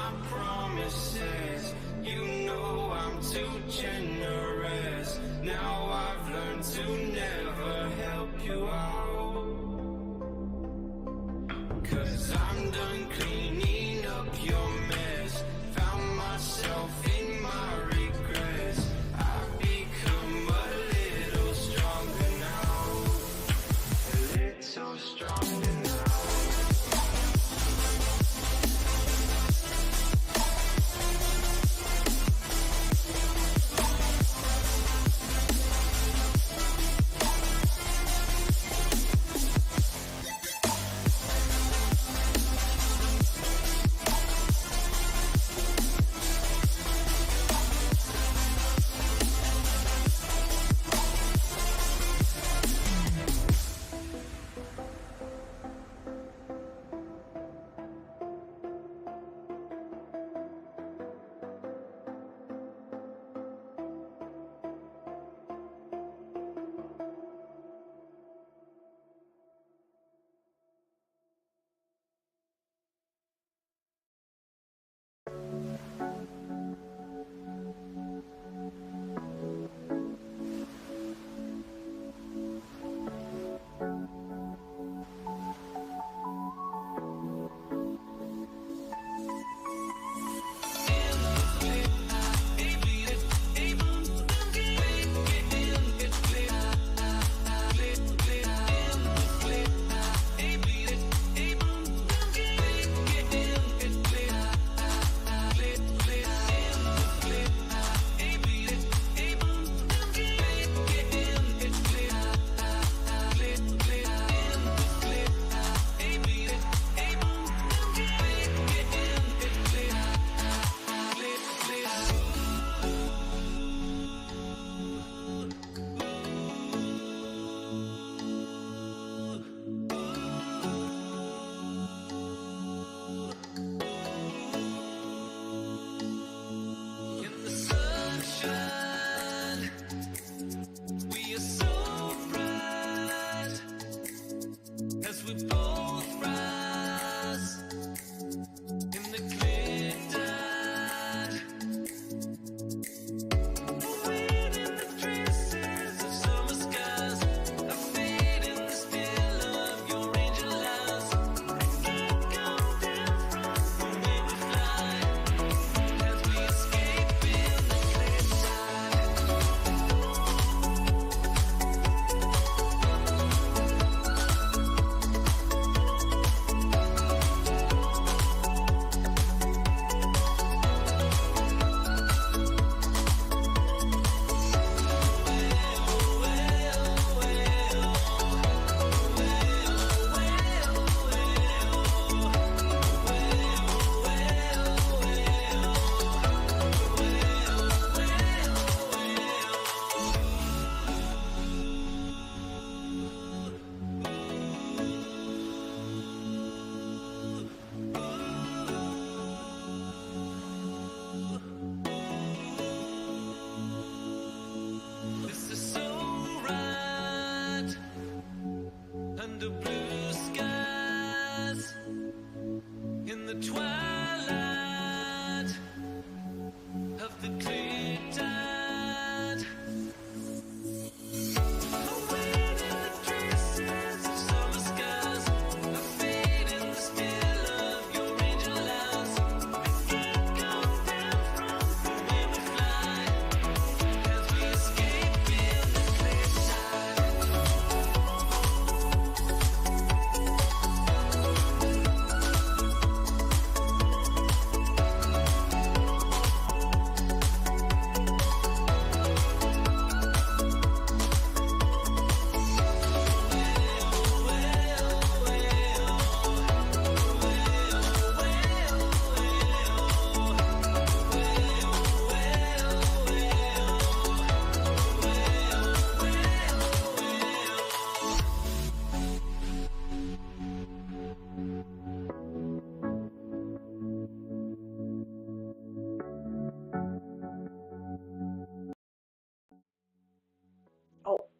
my promises. You know I'm too generous. Now I've learned to never help you out. 'Cause I'm done cleaning up your mess. Found myself in my regrets. I've become a little stronger now. A little stronger now.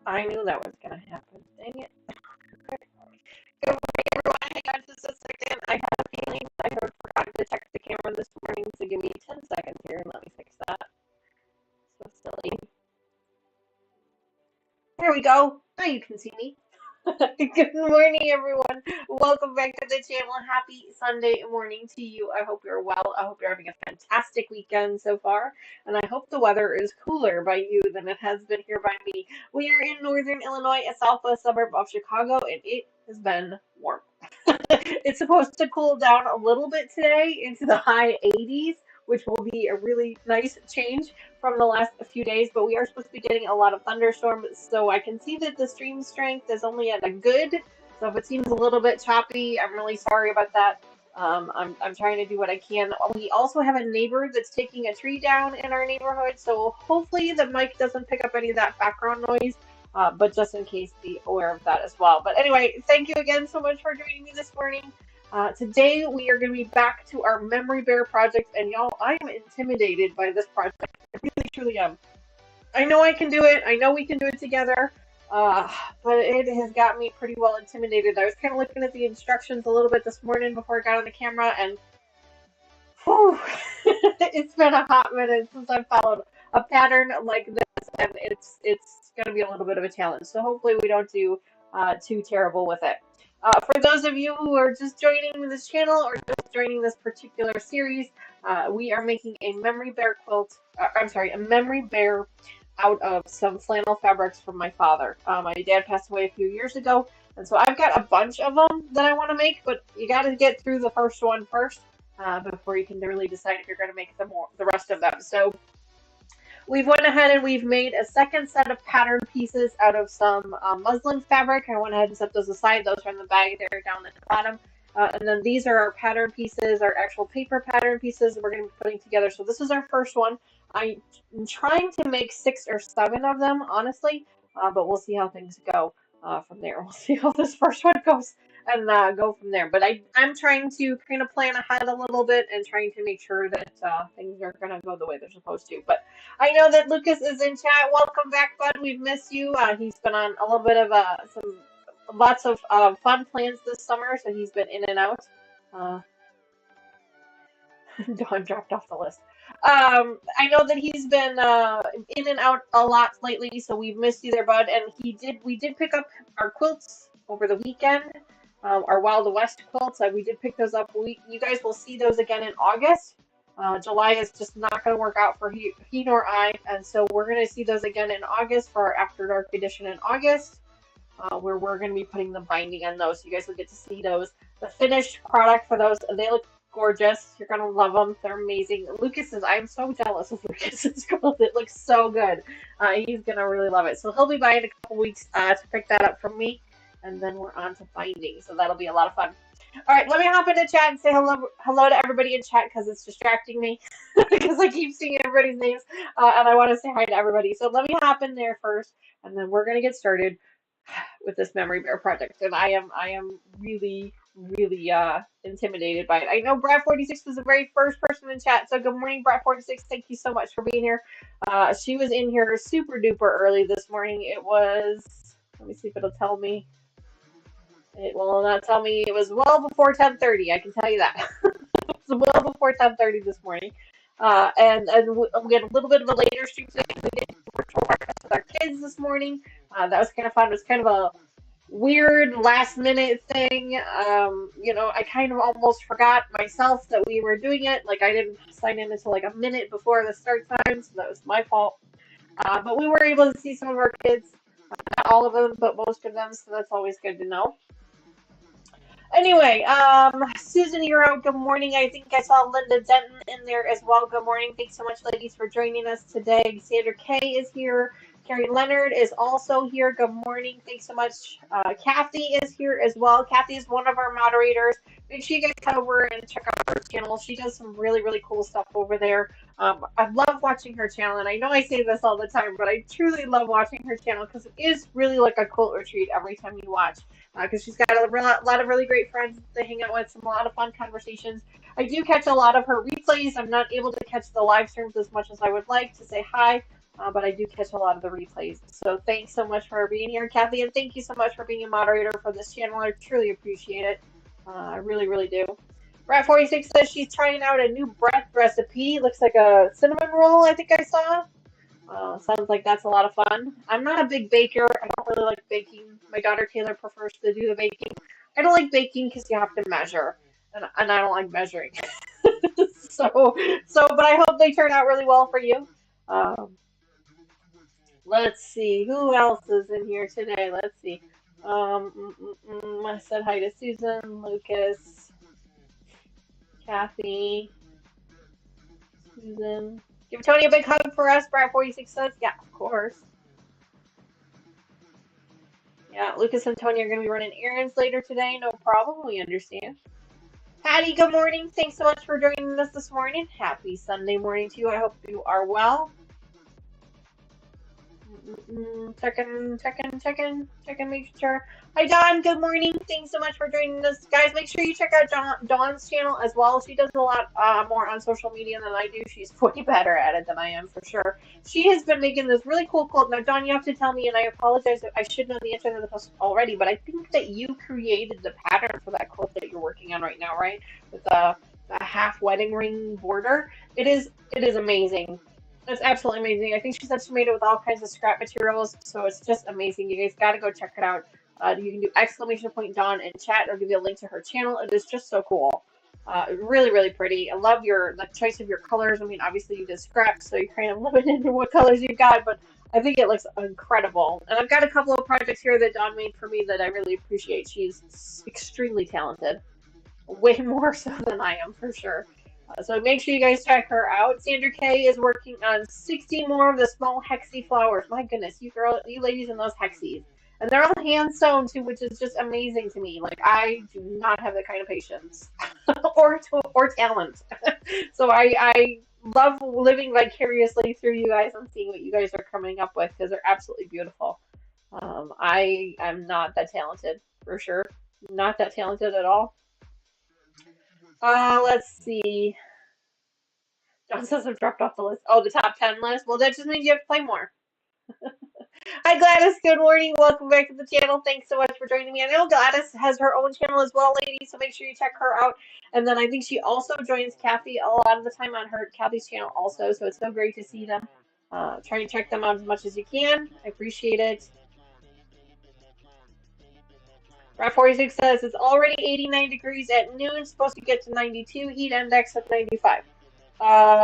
I knew that was going to happen. Dang it. Good morning, everyone. Hey, guys, this is again. I had a feeling I forgot to check the camera this morning, go. Now you can see me. Good morning, everyone. Welcome back to the channel. Happy Sunday morning to you. I hope you're well. I hope you're having a fantastic weekend so far. And I hope the weather is cooler by you than it has been here by me. We are in northern Illinois, a southwest suburb of Chicago, and it has been warm. It's supposed to cool down a little bit today into the high 80s, which will be a really nice change from the last few days, but we are supposed to be getting a lot of thunderstorms, so I can see that the stream strength is only at a good. So if it seems a little bit choppy, I'm really sorry about that. I'm trying to do what I can. We also have a neighbor that's taking a tree down in our neighborhood, so hopefully the mic doesn't pick up any of that background noise. But just in case, be aware of that as well. But anyway, thank you again so much for joining me this morning. Today we are going to be back to our memory bear project, and y'all, I am intimidated by this project. I really, truly am. I know I can do it. I know we can do it together. But it has got me pretty well intimidated. I was kind of looking at the instructions a little bit this morning before I got on the camera, and whew, it's been a hot minute since I've followed a pattern like this, and it's going to be a little bit of a challenge. So hopefully we don't do too terrible with it. For those of you who are just joining this channel or just joining this particular series, we are making a memory bear quilt. I'm sorry, a memory bear out of some flannel fabrics from my father. My dad passed away a few years ago, and so I've got a bunch of them that I want to make, but you got to get through the first one first before you can really decide if you're going to make the rest of them. So we've went ahead and we've made a second set of pattern pieces out of some muslin fabric. I went ahead and set those aside. Those are in the bag there down at the bottom. And then these are our pattern pieces, our actual paper pattern pieces we're going to be putting together. So this is our first one. I'm trying to make 6 or 7 of them, honestly, but we'll see how things go from there. We'll see how this first one goes and go from there. But I'm trying to kind of plan ahead a little bit and trying to make sure that things are going to go the way they're supposed to. But I know that Lucas is in chat. Welcome back, bud. We've missed you. He's been on a little bit of lots of fun plans this summer, so he's been in and out. Dawn dropped off the list. I know that he's been in and out a lot lately, so we've missed you there, bud. And we did pick up our quilts over the weekend, our Wild West quilts. We did pick those up. You guys will see those again in August. July is just not going to work out for he nor I, and so we're going to see those again in August for our After Dark edition in August, where we're going to be putting the binding on those. So you guys will get to see those. The finished product for those, they look gorgeous. You're gonna love them. They're amazing. I'm so jealous of Lucas's quilt. It looks so good. He's gonna really love it. So he'll be buying a couple weeks to pick that up from me, and then we're on to binding. So that'll be a lot of fun. All right, let me hop into chat and say hello to everybody in chat because it's distracting me because I keep seeing everybody's names and I want to say hi to everybody. So let me hop in there first, and then we're gonna get started with this memory bear project. And I am really intimidated by it. I know Brad46 was the very first person in chat, so good morning, Brad46. Thank you so much for being here. She was in here super duper early this morning. It was, let me see if it'll tell me. It will not tell me. It was well before 10:30. I can tell you that. It was well before 10:30 this morning. And we had a little bit of a later stream today. We did virtual breakfast with our kids this morning. That was kind of fun. It was kind of a weird last minute thing. I kind of almost forgot myself that we were doing it. Like I didn't sign in until like a minute before the start time, so that was my fault. But we were able to see some of our kids, not all of them, but most of them, so that's always good to know. Anyway, Susan Hero, good morning. I think I saw Linda Denton in there as well. Good morning. Thanks so much, ladies, for joining us today. Sandra Kay is here. Carrie Leonard is also here. Good morning. Thanks so much. Kathy is here as well. Kathy is one of our moderators. Make sure you guys head over and check out her channel. She does some really cool stuff over there. I love watching her channel, and I know I say this all the time, but I truly love watching her channel because it is really like a quilt retreat every time you watch. Because she's got a lot of really great friends to hang out with, a lot of fun conversations. I do catch a lot of her replays. I'm not able to catch the live streams as much as I would like to say hi, but I do catch a lot of the replays. So thanks so much for being here, Kathy, and thank you so much for being a moderator for this channel. I truly appreciate it. I really do. Rat46 says she's trying out a new bread recipe. Looks like a cinnamon roll, I think I saw. Sounds like that's a lot of fun. I'm not a big baker. I don't really like baking. My daughter Taylor prefers to do the baking. I don't like baking because you have to measure, and I don't like measuring. So, but I hope they turn out really well for you. Um, let's see, who else is in here today? Let's see. I said hi to Susan, Lucas, Kathy, Susan. Give Tony a big hug for us, Brad46 says. Yeah, of course. Yeah, Lucas and Tony are going to be running errands later today. No problem. We understand. Patty, good morning. Thanks so much for joining us this morning. Happy Sunday morning to you. I hope you are well. Checking, make sure. Hi, Dawn. Good morning. Thanks so much for joining us, guys. Make sure you check out Dawn's channel as well. She does a lot more on social media than I do. She's way better at it than I am, for sure. She has been making this really cool quilt. Now, Dawn, you have to tell me, and I apologize if I should know the answer to this already, but I think that you created the pattern for that quilt that you're working on right now, right? With the half wedding ring border. It is amazing. That's absolutely amazing. I think she said she made it with all kinds of scrap materials, so it's just amazing. You guys got to go check it out. You can do exclamation point Dawn in chat. I'll give you a link to her channel. It is just so cool. Really, really pretty. I love the choice of your colors. I mean, obviously you did scrap, so you're kind of limited to what colors you've got, but I think it looks incredible. And I've got a couple of projects here that Dawn made for me that I really appreciate. She's extremely talented. Way more so than I am, for sure. So make sure you guys check her out. Sandra Kay is working on 60 more of the small hexie flowers. My goodness, you ladies in those hexies. And they're all hand sewn too, which is just amazing to me. Like, I do not have that kind of patience or talent. So I love living vicariously through you guys and seeing what you guys are coming up with because they're absolutely beautiful. I am not that talented, for sure. Not that talented at all. Let's see. John says I've dropped off the list. Oh, the top 10 list? Well, that just means you have to play more. Hi, Gladys. Good morning. Welcome back to the channel. Thanks so much for joining me. I know Gladys has her own channel as well, ladies, so make sure you check her out. And then I think she also joins Kathy a lot of the time on Kathy's channel also, so it's so great to see them. Try and check them out as much as you can. I appreciate it. Rat46 says it's already 89 degrees at noon, supposed to get to 92, heat index of 95.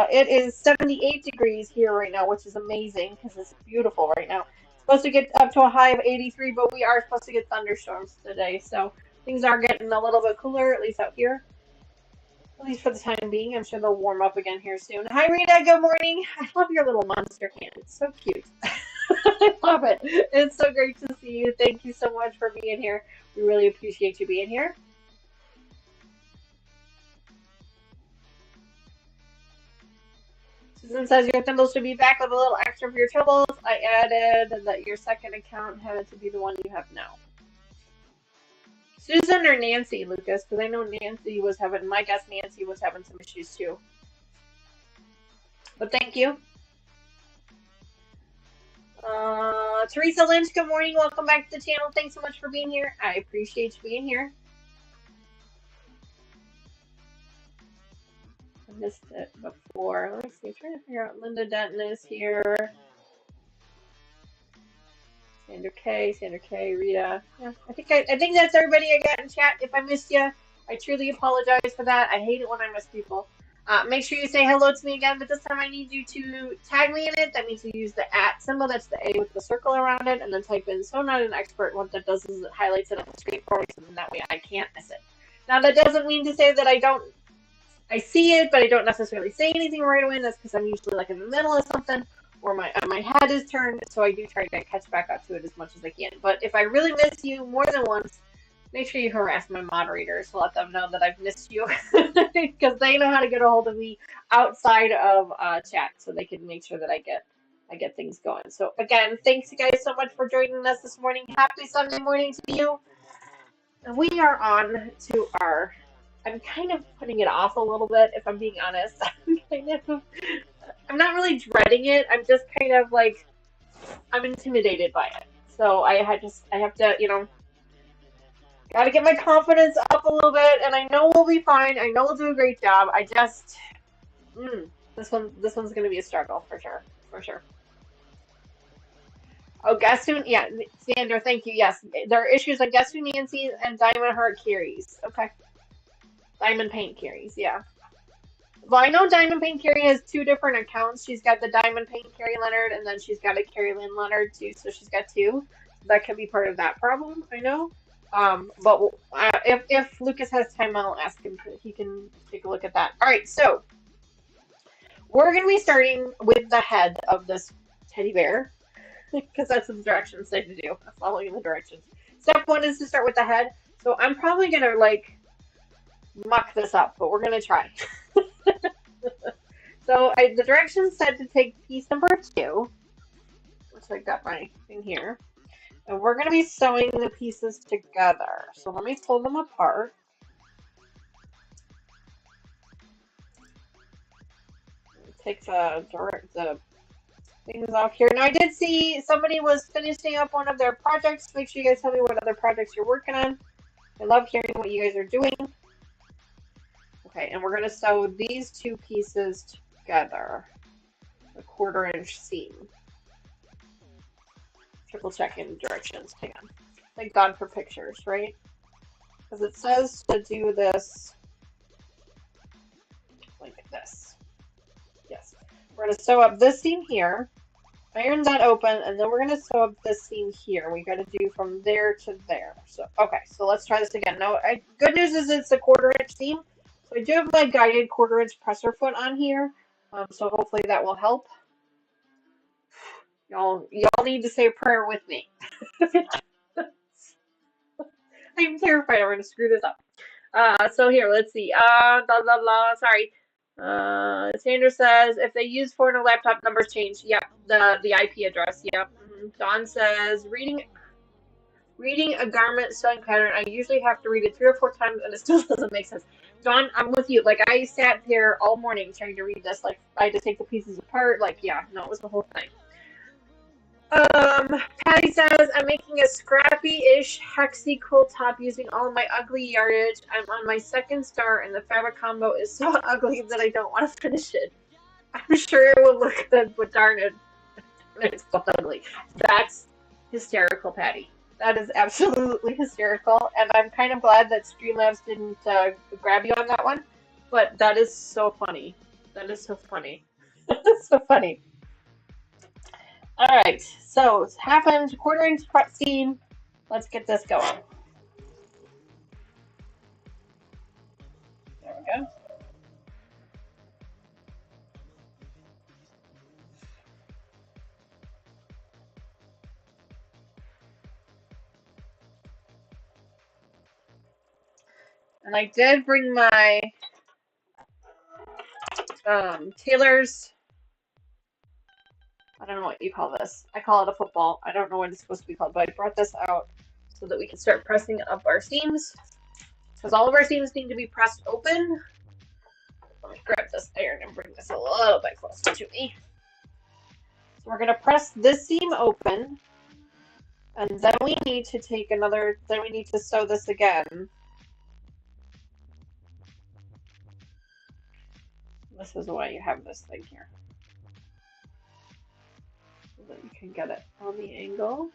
It is 78 degrees here right now, which is amazing because it's beautiful right now. It's supposed to get up to a high of 83, but we are supposed to get thunderstorms today, so things are getting a little bit cooler, at least out here. At least for the time being. I'm sure they'll warm up again here soon. Hi, Rita. Good morning. I love your little monster hand. It's so cute. I love it. It's so great to see you. Thank you so much for being here. We really appreciate you being here. Susan says your thimbles should be back with a little extra for your troubles. I added that your second account had to be the one you have now. Susan or Nancy, Lucas? Because I know Nancy was having, my guess Nancy was having some issues too. But thank you. Teresa Lynch, good morning. Welcome back to the channel. Thanks so much for being here. I appreciate you being here. I missed it before. Let me see. I'm trying to figure out. Linda Denton is here. Sandra K, Rita. Yeah, I think that's everybody I got in chat. If I missed you, I truly apologize for that. I hate it when I miss people. Make sure you say hello to me again, but this time I need you to tag me in it. That means you use the @ symbol, that's the A with the circle around it, and then type in "so not an expert." What that does is it highlights it on the screen for me, so then that way I can't miss it. Now that doesn't mean to say that I see it, but I don't necessarily say anything right away. That's because I'm usually like in the middle of something, or my head is turned, so I do try to catch back up to it as much as I can. But if I really miss you more than once, make sure you harass my moderators to let them know that I've missed you, because they know how to get a hold of me outside of chat, so they can make sure that I get things going. So again, thanks you guys so much for joining us this morning. Happy Sunday morning to you. We are on to our. I'm kind of putting it off a little bit, if I'm being honest. I'm not really dreading it. I'm just kind of like, I'm intimidated by it. So I have to, got to get my confidence up a little bit, and I know we'll be fine. I know we'll do a great job. I just, this one's going to be a struggle for sure, Oh, guess who? Yeah, Sandra, thank you. Yes, there are issues on Guess Who Nancy and Diamond Heart Carries. Okay, Diamond Paint Carries. Yeah. Well, I know Diamond Paint Carrie has two different accounts. She's got the Diamond Paint Carrie Leonard, and then she's got a Carrie Lynn Leonard too. So she's got two. So that could be part of that problem. I know. But if Lucas has time, I'll ask him. He can take a look at that. All right. So we're gonna be starting with the head of this teddy bear because that's what the directions say to do. Following the directions. Step one is to start with the head. So I'm probably gonna like muck this up, but we're gonna try. So the directions said to take piece number two, which I got my thing here, and we're going to be sewing the pieces together. So let me pull them apart. Take the things off here. Now I did see somebody was finishing up one of their projects. Make sure you guys tell me what other projects you're working on. I love hearing what you guys are doing. Okay, and we're going to sew these two pieces together. A 1/4 inch seam. Triple checking directions. Hang on. Thank God for pictures, right? Because it says to do this like this. Yes. We're going to sew up this seam here, iron that open, and then we're going to sew up this seam here. We got to do from there to there. So, okay, so let's try this again. Now, good news is it's a 1/4 inch seam. So I do have my guided 1/4 inch presser foot on here. So hopefully that will help. Y'all need to say a prayer with me. I'm terrified I'm going to screw this up. So here, let's see. Blah, blah, blah. Sorry. Sandra says if they use phone or laptop, numbers change. Yep. The IP address. Yep. Dawn says reading a garment sewing pattern. I usually have to read it 3 or 4 times, and it still doesn't make sense. Dawn, I'm with you. Like I sat here all morning trying to read this. Like I had to take the pieces apart. Like yeah, no, it was the whole thing. Patty says, I'm making a scrappy-ish hexy quilt top using all of my ugly yardage. I'm on my second start, and the fabric combo is so ugly that I don't want to finish it. I'm sure it will look good, but darn it, it's so ugly. That's hysterical, Patty. That is absolutely hysterical, and I'm kind of glad that Streamlabs didn't grab you on that one, but that is so funny. That is so funny. That's so funny. All right, so it's 1/2 inch, 1/4 inch cut seam. Let's get this going. There we go. And I did bring my tailor's. I don't know what you call this. I call it a football. I don't know what it's supposed to be called, but I brought this out so that we can start pressing up our seams. Because all of our seams need to be pressed open. Let me grab this iron and bring this a little bit closer to me. So we're going to press this seam open. And then we need to take another, then we need to sew this again. This is why you have this thing here. So that you can get it on the angle.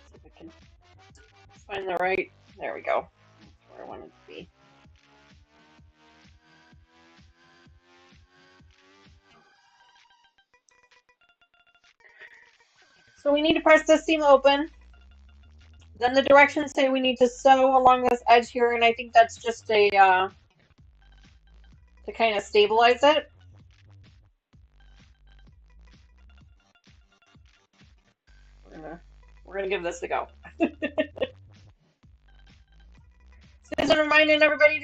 See if I can find the right, there we go. That's where I want it to be. So we need to press this seam open. Then the directions say we need to sew along this edge here, and I think that's just a to kind of stabilize it. We're gonna give this a go. Susan reminding everybody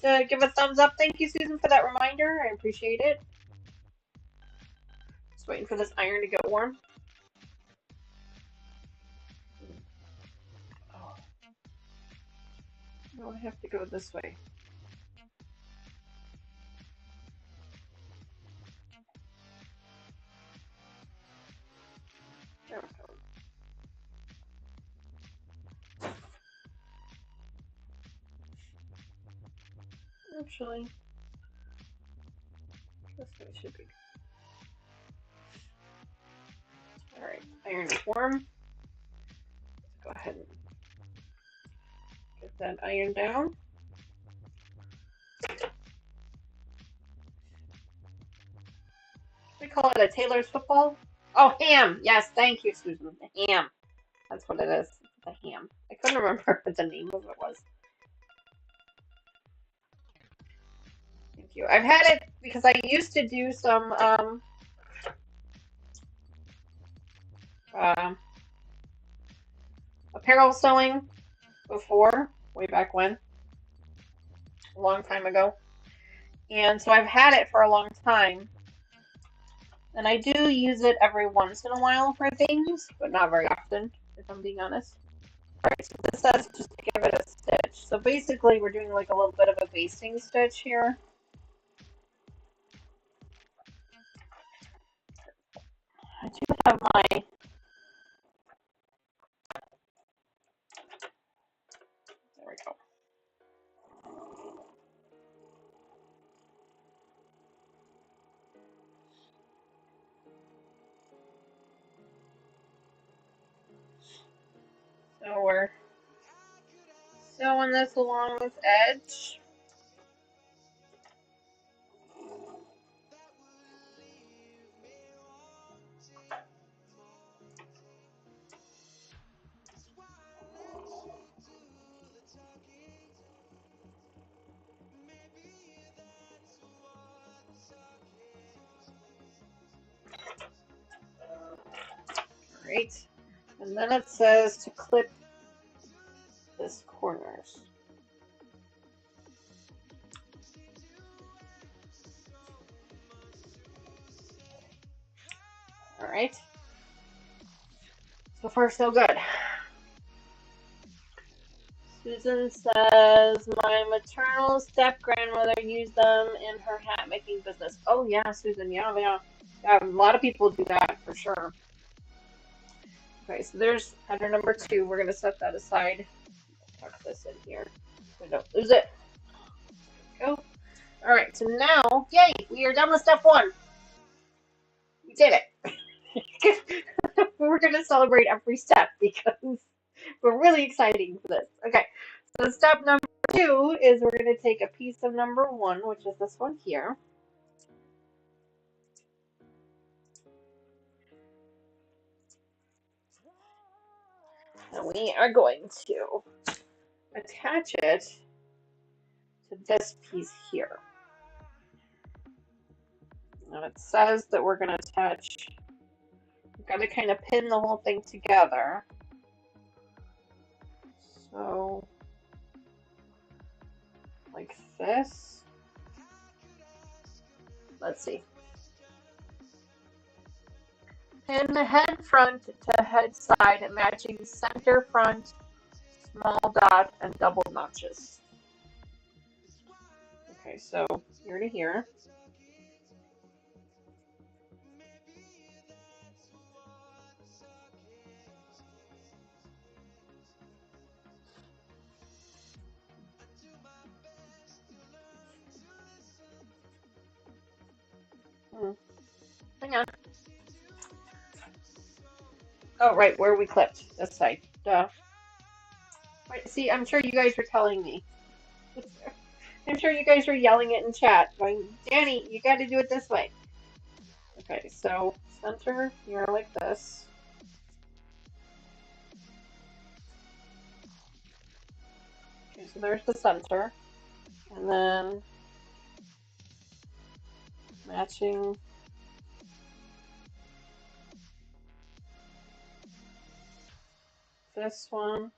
to give a thumbs up. Thank you, Susan, for that reminder. I appreciate it. Just waiting for this iron to get warm. Oh. No, I have to go this way. There we go. Actually, this one should be. Alright, iron is warm. Let's go ahead and get that iron down. We call it a tailor's football. Oh, ham. Yes, thank you, Susan. The ham. That's what it is. The ham. I couldn't remember what the name of it was. Thank you. I've had it because I used to do some apparel sewing before, way back when, a long time ago. And so I've had it for a long time. And I do use it every once in a while for things, but not very often, if I'm being honest. Alright, so this says just to give it a stitch. So basically we're doing like a little bit of a basting stitch here. I do have my there we go. So we're sewing this along this edge. Right. And then it says to clip this corners. Alright. So far so good. Susan says, my maternal step-grandmother used them in her hat-making business. Oh, yeah, Susan, yeah. A lot of people do that, for sure. Okay, so there's pattern number 2. We're going to set that aside. Tuck this in here so we don't lose it. There we go. Alright, so now, yay, we are done with step 1. We did it. We're going to celebrate every step because we're really excited for this. Okay, so step number 2 is we're going to take a piece of number 1, which is this one here. And we are going to attach it to this piece here. And it says that we're going to attach, we've got to kind of pin the whole thing together. So, like this. Let's see. Pin the head front to head side, matching center front, small dot, and double notches. Okay, so here to here. Hang on. Oh, right, where we clipped. This side. Duh. Right, see, I'm sure you guys were telling me. I'm sure you guys were yelling it in chat, going, Danny, you got to do it this way. Okay, so center here like this. Okay, so there's the center. And then matching this one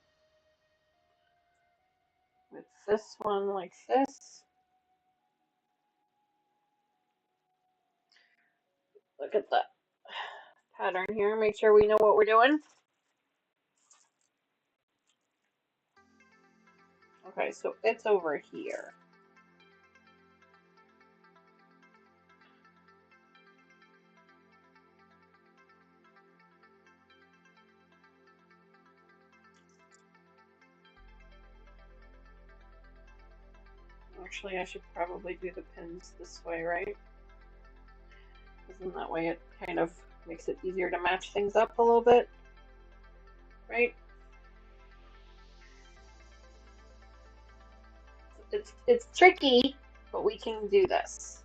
with this one like this. Look at the pattern here. Make sure we know what we're doing. Okay, so it's over here. Actually, I should probably do the pins this way, right? Isn't that way it kind of makes it easier to match things up a little bit, right? It's tricky, but we can do this.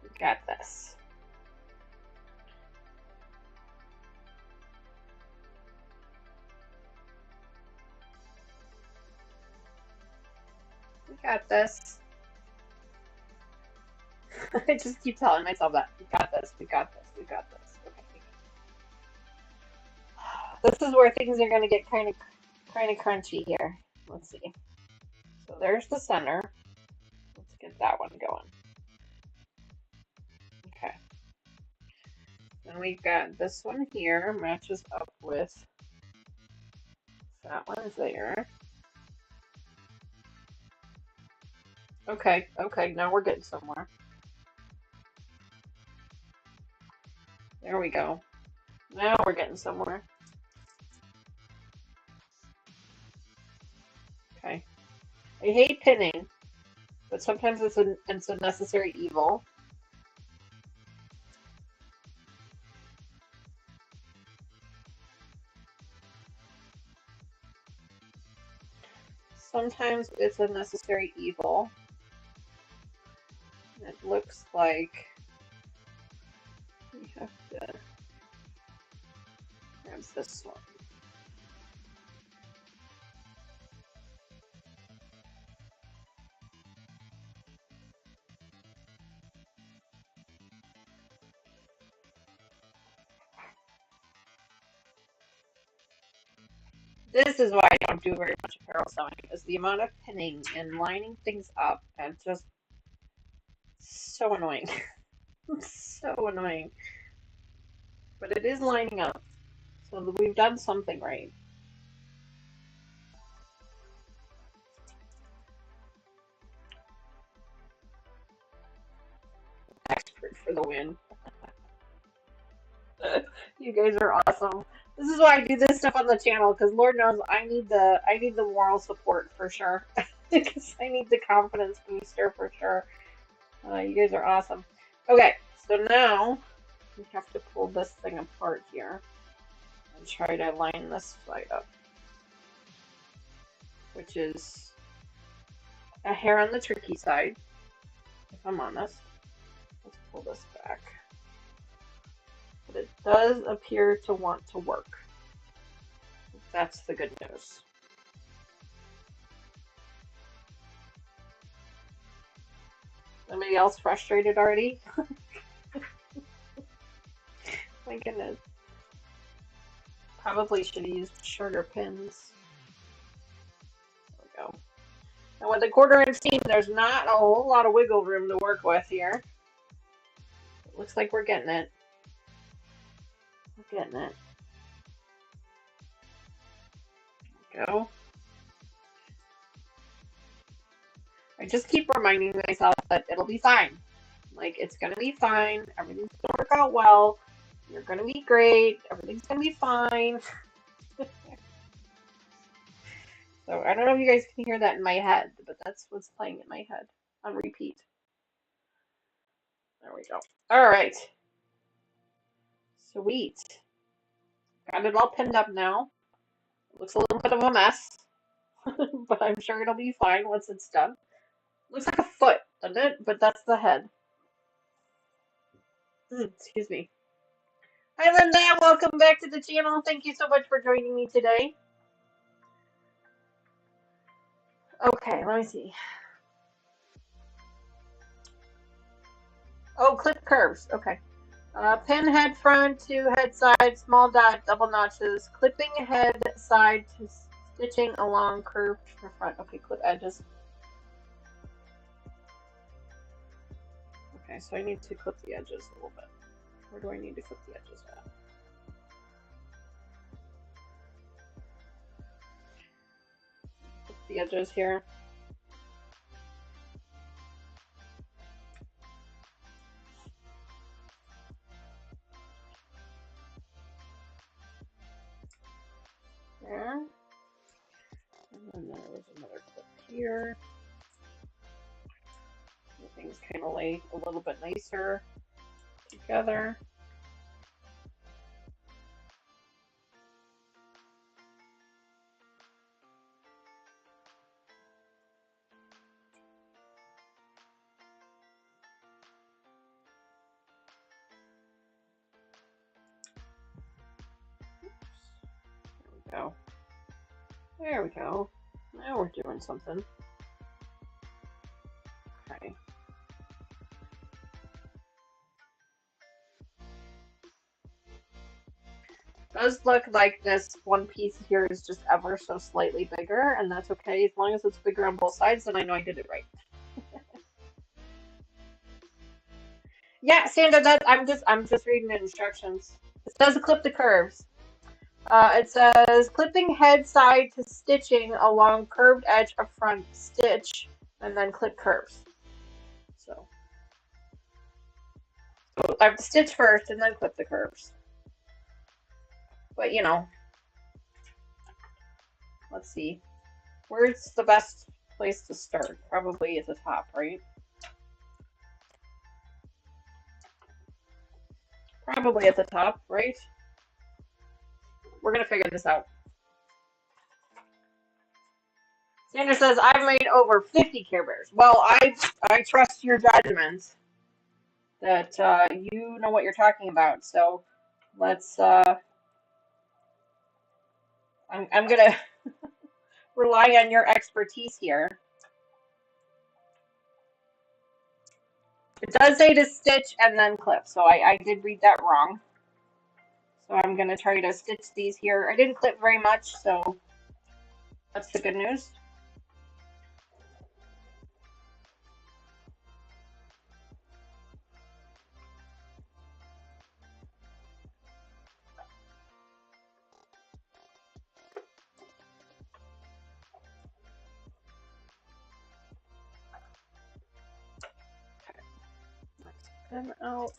We got this. We got this. I just keep telling myself that. We got this, we got this, we got this. Okay. This is where things are gonna get kind of crunchy here. Let's see. So there's the center. Let's get that one going. Okay. Then we've got this one here, matches up with that one there. Okay, okay, now we're getting somewhere. There we go. Now we're getting somewhere. Okay. I hate pinning, but sometimes it's a necessary evil. Sometimes it's a necessary evil. It looks like we have to grab this one. This is why I don't do very much apparel sewing, is the amount of pinning and lining things up and just so annoying. So annoying. But it is lining up, so that we've done something right. Expert for the win. You guys are awesome. This is why I do this stuff on the channel, because Lord knows I need the moral support for sure. Because I need the confidence booster for sure. You guys are awesome. Okay, so now we have to pull this thing apart here and try to line this side up, which is a hair on the tricky side, if I'm honest. Let's pull this back. But it does appear to want to work. That's the good news. Anybody else frustrated already? My goodness. Probably should have used shorter pins. There we go. And with the 1/4 inch seam, there's not a whole lot of wiggle room to work with here. It looks like we're getting it. We're getting it. There we go. I just keep reminding myself that it'll be fine. Like, it's gonna be fine. Everything's gonna work out well. You're gonna be great. Everything's gonna be fine. So I don't know if you guys can hear that in my head, but that's what's playing in my head on repeat. There we go. All right. Sweet. Got it all pinned up now. It looks a little bit of a mess, but I'm sure it'll be fine once it's done. Looks like a foot, doesn't it? But that's the head. Excuse me. Hi, Linda. Welcome back to the channel. Thank you so much for joining me today. Okay, let me see. Oh, clip curves. Okay. Pin head front to head side, small dot, double notches, clipping head side to stitching along curved for front. Okay, clip edges. Okay, so I need to clip the edges a little bit. Where do I need to clip the edges at? Clip the edges here. There. And then there was another clip here. things kind of lay a little bit nicer together. Go. There we go. Now we're doing something. Okay. Does look like this one piece here is just ever so slightly bigger, and that's okay as long as it's bigger on both sides. Then I know I did it right. Yeah, Sandra, that I'm just reading the instructions. It says clip the curves. It says clipping head side to stitching along curved edge of front stitch, and then clip curves. So I have to stitch first and then clip the curves. But you know, let's see. Where's the best place to start? Probably at the top, right? Probably at the top, right? We're gonna figure this out. Sandra says, I've made over 50 Care Bears. Well, I trust your judgment that you know what you're talking about. So let's, I'm gonna rely on your expertise here. It does say to stitch and then clip, so I did read that wrong. So I'm gonna try to stitch these here. I didn't clip very much, so that's the good news. Let's pin out.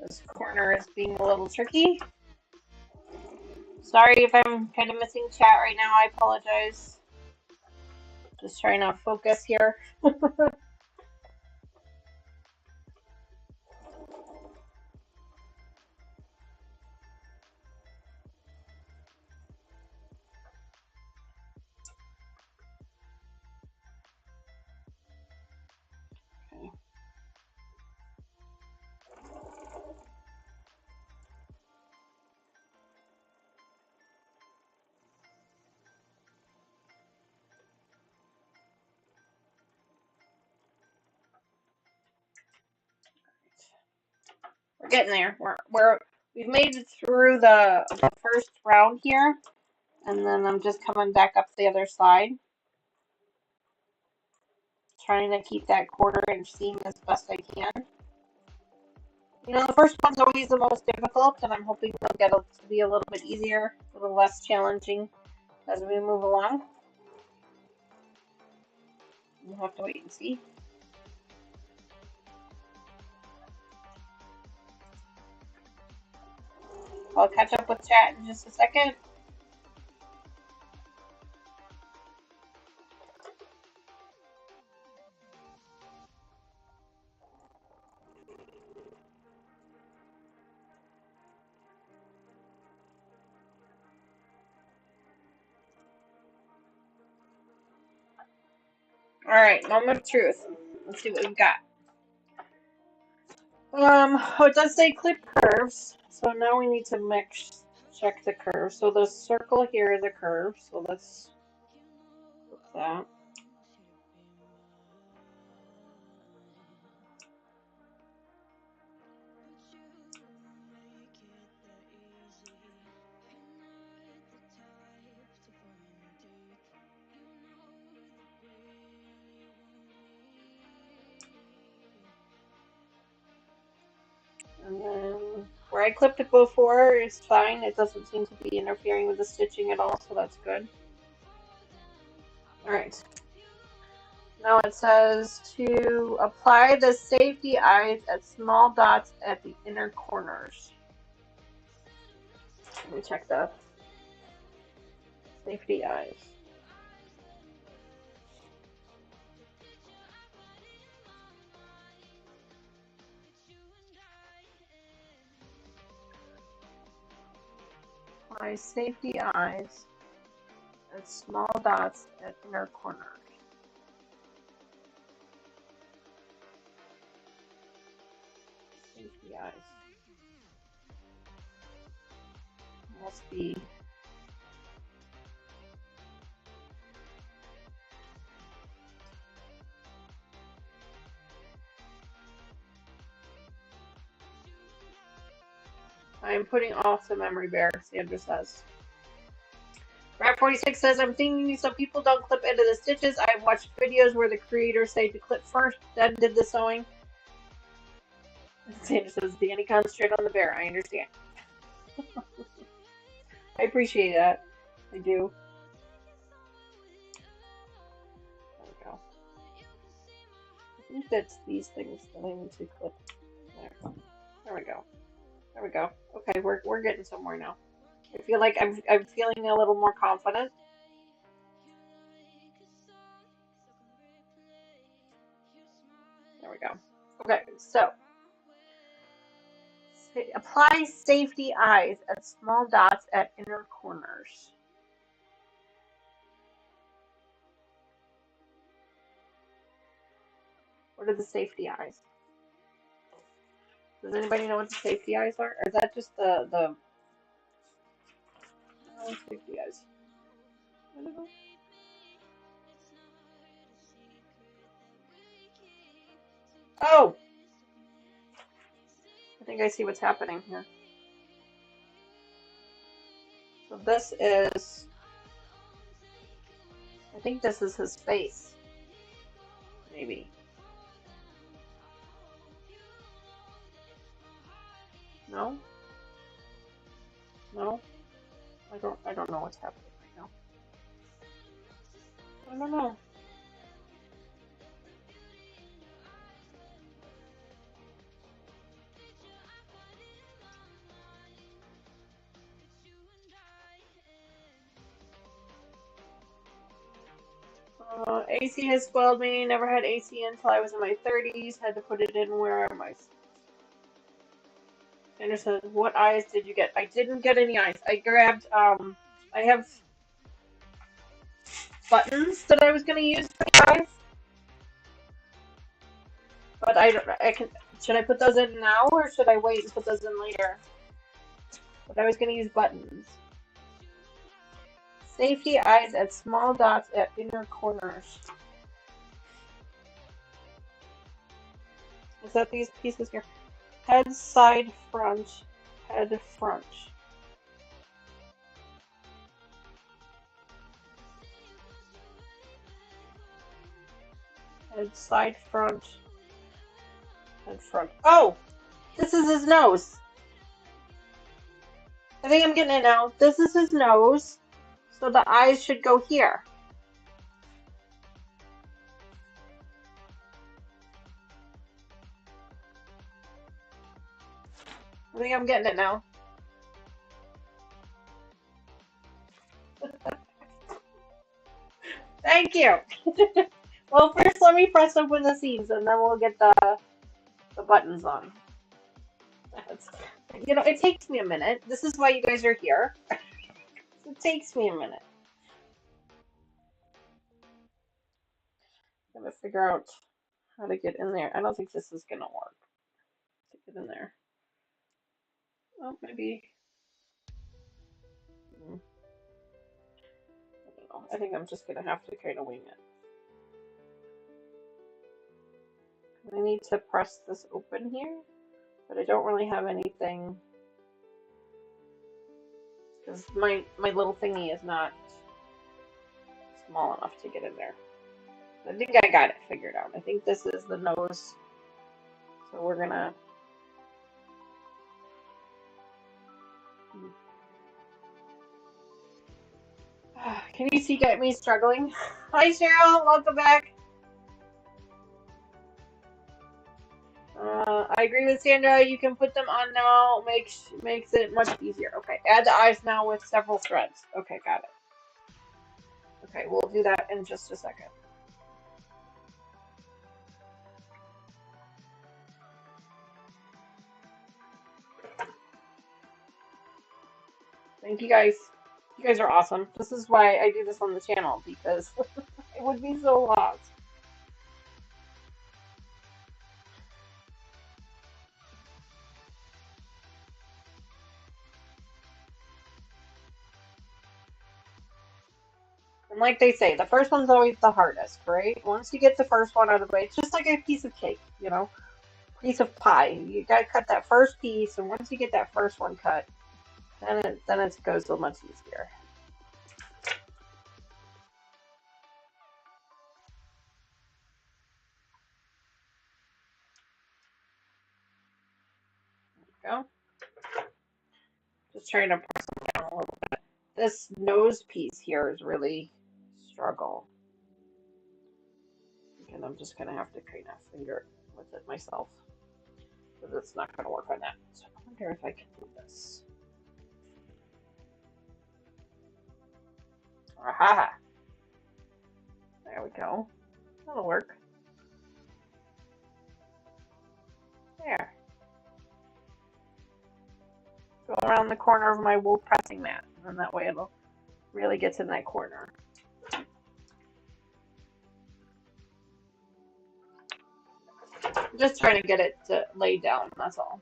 This corner is being a little tricky. Sorry if I'm kind of missing chat right now. I apologize. Just trying to focus here. Okay. We're getting there. We've made it through the first round here, and then I'm just coming back up the other side, trying to keep that quarter-inch seam as best I can. You know, the first one's always the most difficult, and I'm hoping it'll get to be a little bit easier, a little less challenging as we move along. We'll have to wait and see. I'll catch up with chat in just a second. All right, moment of truth. Let's see what we've got. Oh, it does say clip curves, so now we need to check the curve. So the circle here is a curve, so let's put that. I clipped it before, it's fine. It doesn't seem to be interfering with the stitching at all, so that's good. Alright. Now it says to apply the safety eyes at small dots at the inner corners. Let me check the safety eyes. Apply safety eyes at small dots at inner corners. Safety eyes. Must be. I am putting off the memory bear, Sandra says. Rat46 says, I'm thinking some people don't clip into the stitches. I've watched videos where the creators say to clip first, then did the sewing. Sandra says, Danny, concentrate on the bear. I understand. I appreciate that. I do. There we go. I think that's these things that I need to clip. There we go. There we go. Okay, we're getting somewhere now. I feel like I'm feeling a little more confident. There we go. Okay, so apply safety eyes at small dots at inner corners. What are the safety eyes? Does anybody know what the safety eyes are? Or is that just the safety eyes? I don't know. Oh! I think I see what's happening here. So this is, I think this is his face. Maybe. No? No? I don't know what's happening right now. I don't know. AC has spoiled me. Never had AC until I was in my 30s. Had to put it in where my Anderson, what eyes did you get? I didn't get any eyes. I grabbed I have buttons that I was gonna use for the eyes. But I can, should I put those in now or should I wait and put those in later? But I was gonna use buttons. Safety eyes at small dots at inner corners. Is that these pieces here? Head, side, front, head, front. Head, side, front, head, front. Oh! This is his nose! I think I'm getting it now. This is his nose, so the eyes should go here. I think I'm getting it now. Thank you! Well, first let me press open the seams and then we'll get the buttons on. You know, it takes me a minute. This is why you guys are here. It takes me a minute. I'm gonna figure out how to get in there. I don't think this is gonna work to get in there. Oh, maybe. I don't know. I think I'm just gonna have to kind of wing it. I need to press this open here, but I don't really have anything because my little thingy is not small enough to get in there. I think I got it figured out. I think this is the nose, so we're gonna Can you see get me struggling? Hi Cheryl, welcome back. I agree with Sandra. You can put them on now. Makes it much easier. Okay, add the eyes now with several threads. Okay, got it. Okay, we'll do that in just a second. Thank you guys. You guys are awesome. This is why I do this on the channel, because it would be so lost. And like they say, the first one's always the hardest, right? Once you get the first one out of the way, it's just like a piece of cake, you know? Piece of pie. You gotta cut that first piece, and once you get that first one cut, then it goes so much easier. There we go. Just trying to press them down a little bit. This nose piece here is really struggle. And I'm just gonna have to kind of finger with it myself, because it's not gonna work on that. So I wonder if I can do this. Aha! There we go. That'll work. There. Go around the corner of my wool pressing mat, and that way it'll really get in that corner. I'm just trying to get it to lay down, that's all.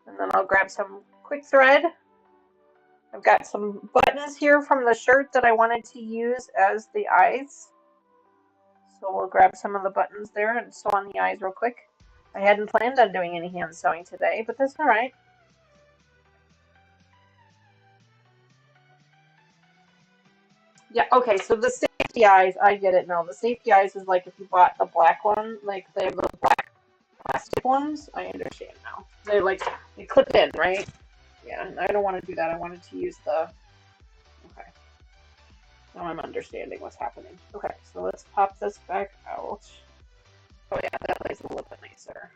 And then I'll grab some quick thread. I've got some buttons here from the shirt that I wanted to use as the eyes. So we'll grab some of the buttons there and sew on the eyes real quick. I hadn't planned on doing any hand sewing today, but that's all right. Yeah, okay, so the safety eyes, I get it now. The safety eyes is like if you bought the black one, like they have the black plastic ones. I understand now. They clip in, right? Yeah, and I don't want to do that. I wanted to use the. Okay. Now I'm understanding what's happening. Okay, so let's pop this back out. Oh yeah, that lays a little bit nicer.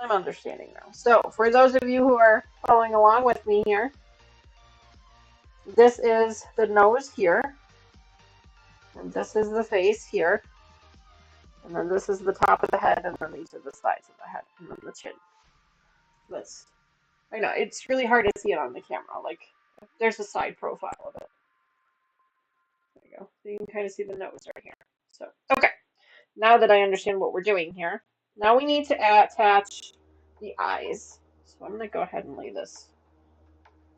I'm understanding now. So, for those of you who are following along with me here, this is the nose here, and this is the face here, and then this is the top of the head, and then these are the sides of the head, and then the chin. I know, it's really hard to see it on the camera. Like, there's a side profile of it. There you go. So you can kind of see the nose right here. So, okay. Now that I understand what we're doing here, now we need to attach the eyes. So I'm going to go ahead and lay this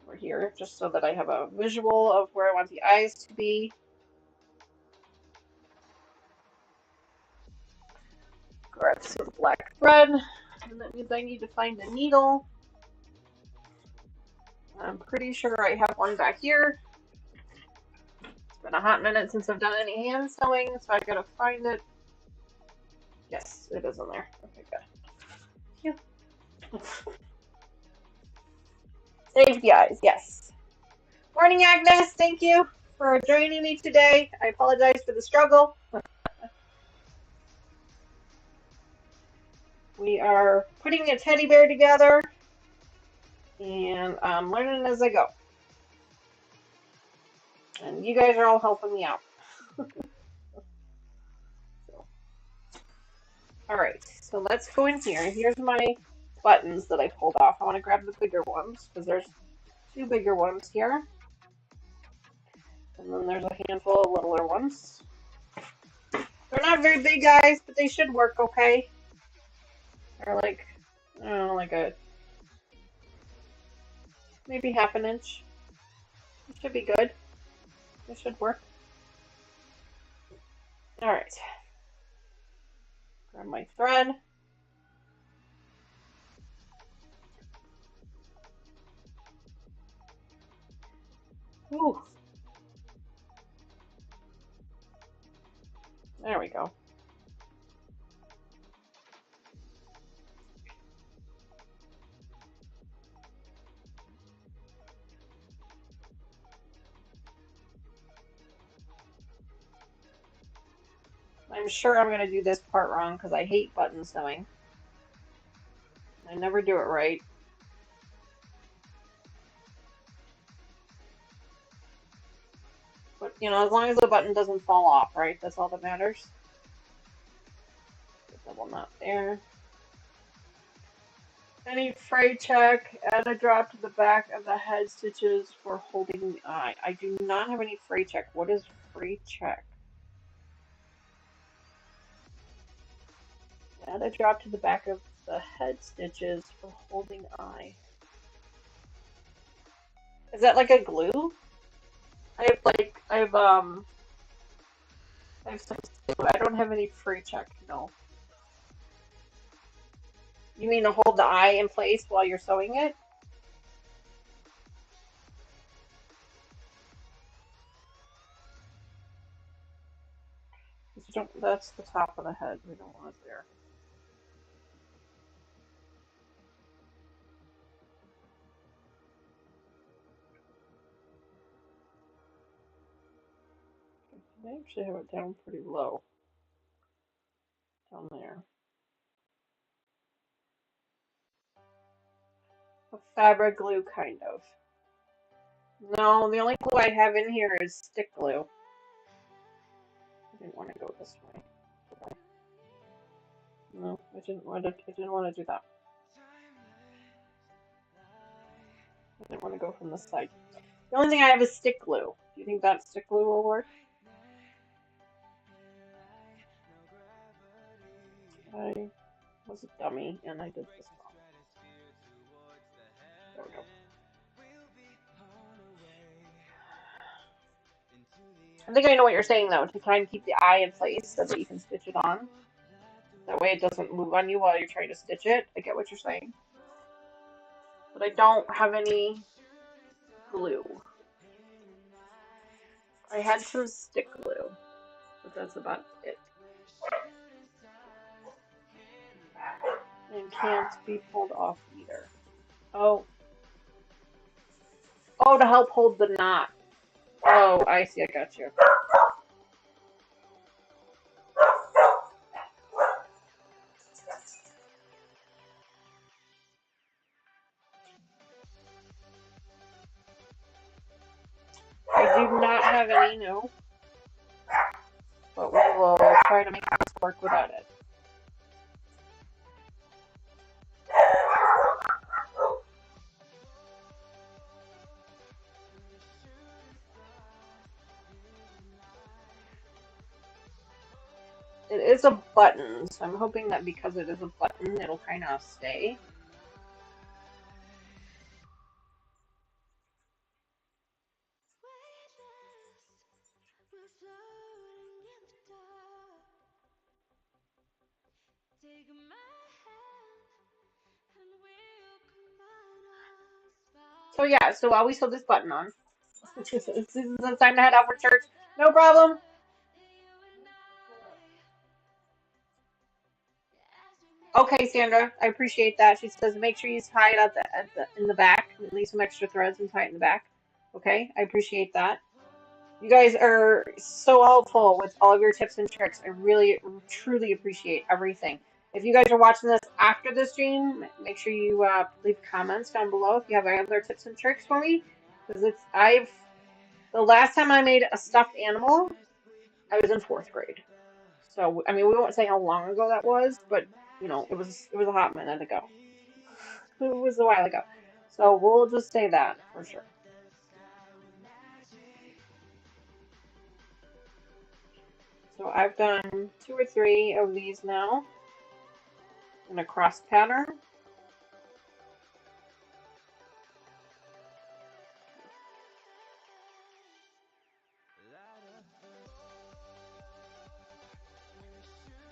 over here just so that I have a visual of where I want the eyes to be. Grab some black thread, and that means I need to find a needle. I'm pretty sure I have one back here. It's been a hot minute since I've done any hand sewing, so I gotta find it. Yes, it is in there. Okay, good. Safety eyes, yes. Morning, Agnes. Thank you for joining me today. I apologize for the struggle. We are putting a teddy bear together, and I'm learning as I go. And you guys are all helping me out. All right, so let's go in here. Here's my buttons that I pulled off. I want to grab the bigger ones because there's two bigger ones here. And then there's a handful of littler ones. They're not very big, guys, but they should work okay. They're like, I don't know, like a maybe half an inch. It should be good. It should work. All right. Grab my thread. Ooh. There we go. I'm sure I'm going to do this part wrong because I hate button sewing. I never do it right. But, you know, as long as the button doesn't fall off, right? That's all that matters. Double knot there. Any fray check, add a drop to the back of the head stitches for holding the eye. I do not have any fray check. What is fray check? Add a drop to the back of the head stitches for holding eye. Is that like a glue? I have some glue. I don't have any fray check, no. You mean to hold the eye in place while you're sewing it? That's the top of the head. We don't want it there. I actually have it down pretty low. Down there. A fabric glue, kind of. No, the only glue I have in here is stick glue. I didn't want to go this way. No, I didn't want to do that. I didn't want to go from this side. The only thing I have is stick glue. Do you think that stick glue will work? I was a dummy and I did this wrong. There we go. I think I know what you're saying though, to try and keep the eye in place so that you can stitch it on. That way it doesn't move on you while you're trying to stitch it. I get what you're saying. But I don't have any glue. I had some stick glue, but that's about it. And can't be pulled off either. Oh. Oh, to help hold the knot. Oh, I see, I got you. I do not have any, no. But we will try to make this work without it. It is a button, so I'm hoping that because it is a button, it'll kind of stay. So yeah, so while we sew this button on, it's time to head out for church. No problem. Okay, Sandra, I appreciate that. She says make sure you tie it in the back, leave some extra threads and tie it in the back. Okay, I appreciate that. You guys are so helpful with all of your tips and tricks. I really, truly appreciate everything. If you guys are watching this after the stream, make sure you leave comments down below if you have any other tips and tricks for me. Because the last time I made a stuffed animal, I was in 4th grade. So I mean, we won't say how long ago that was, but you know, it was a hot minute ago. It was a while ago. So we'll just say that for sure. So I've done 2 or 3 of these now in a cross pattern.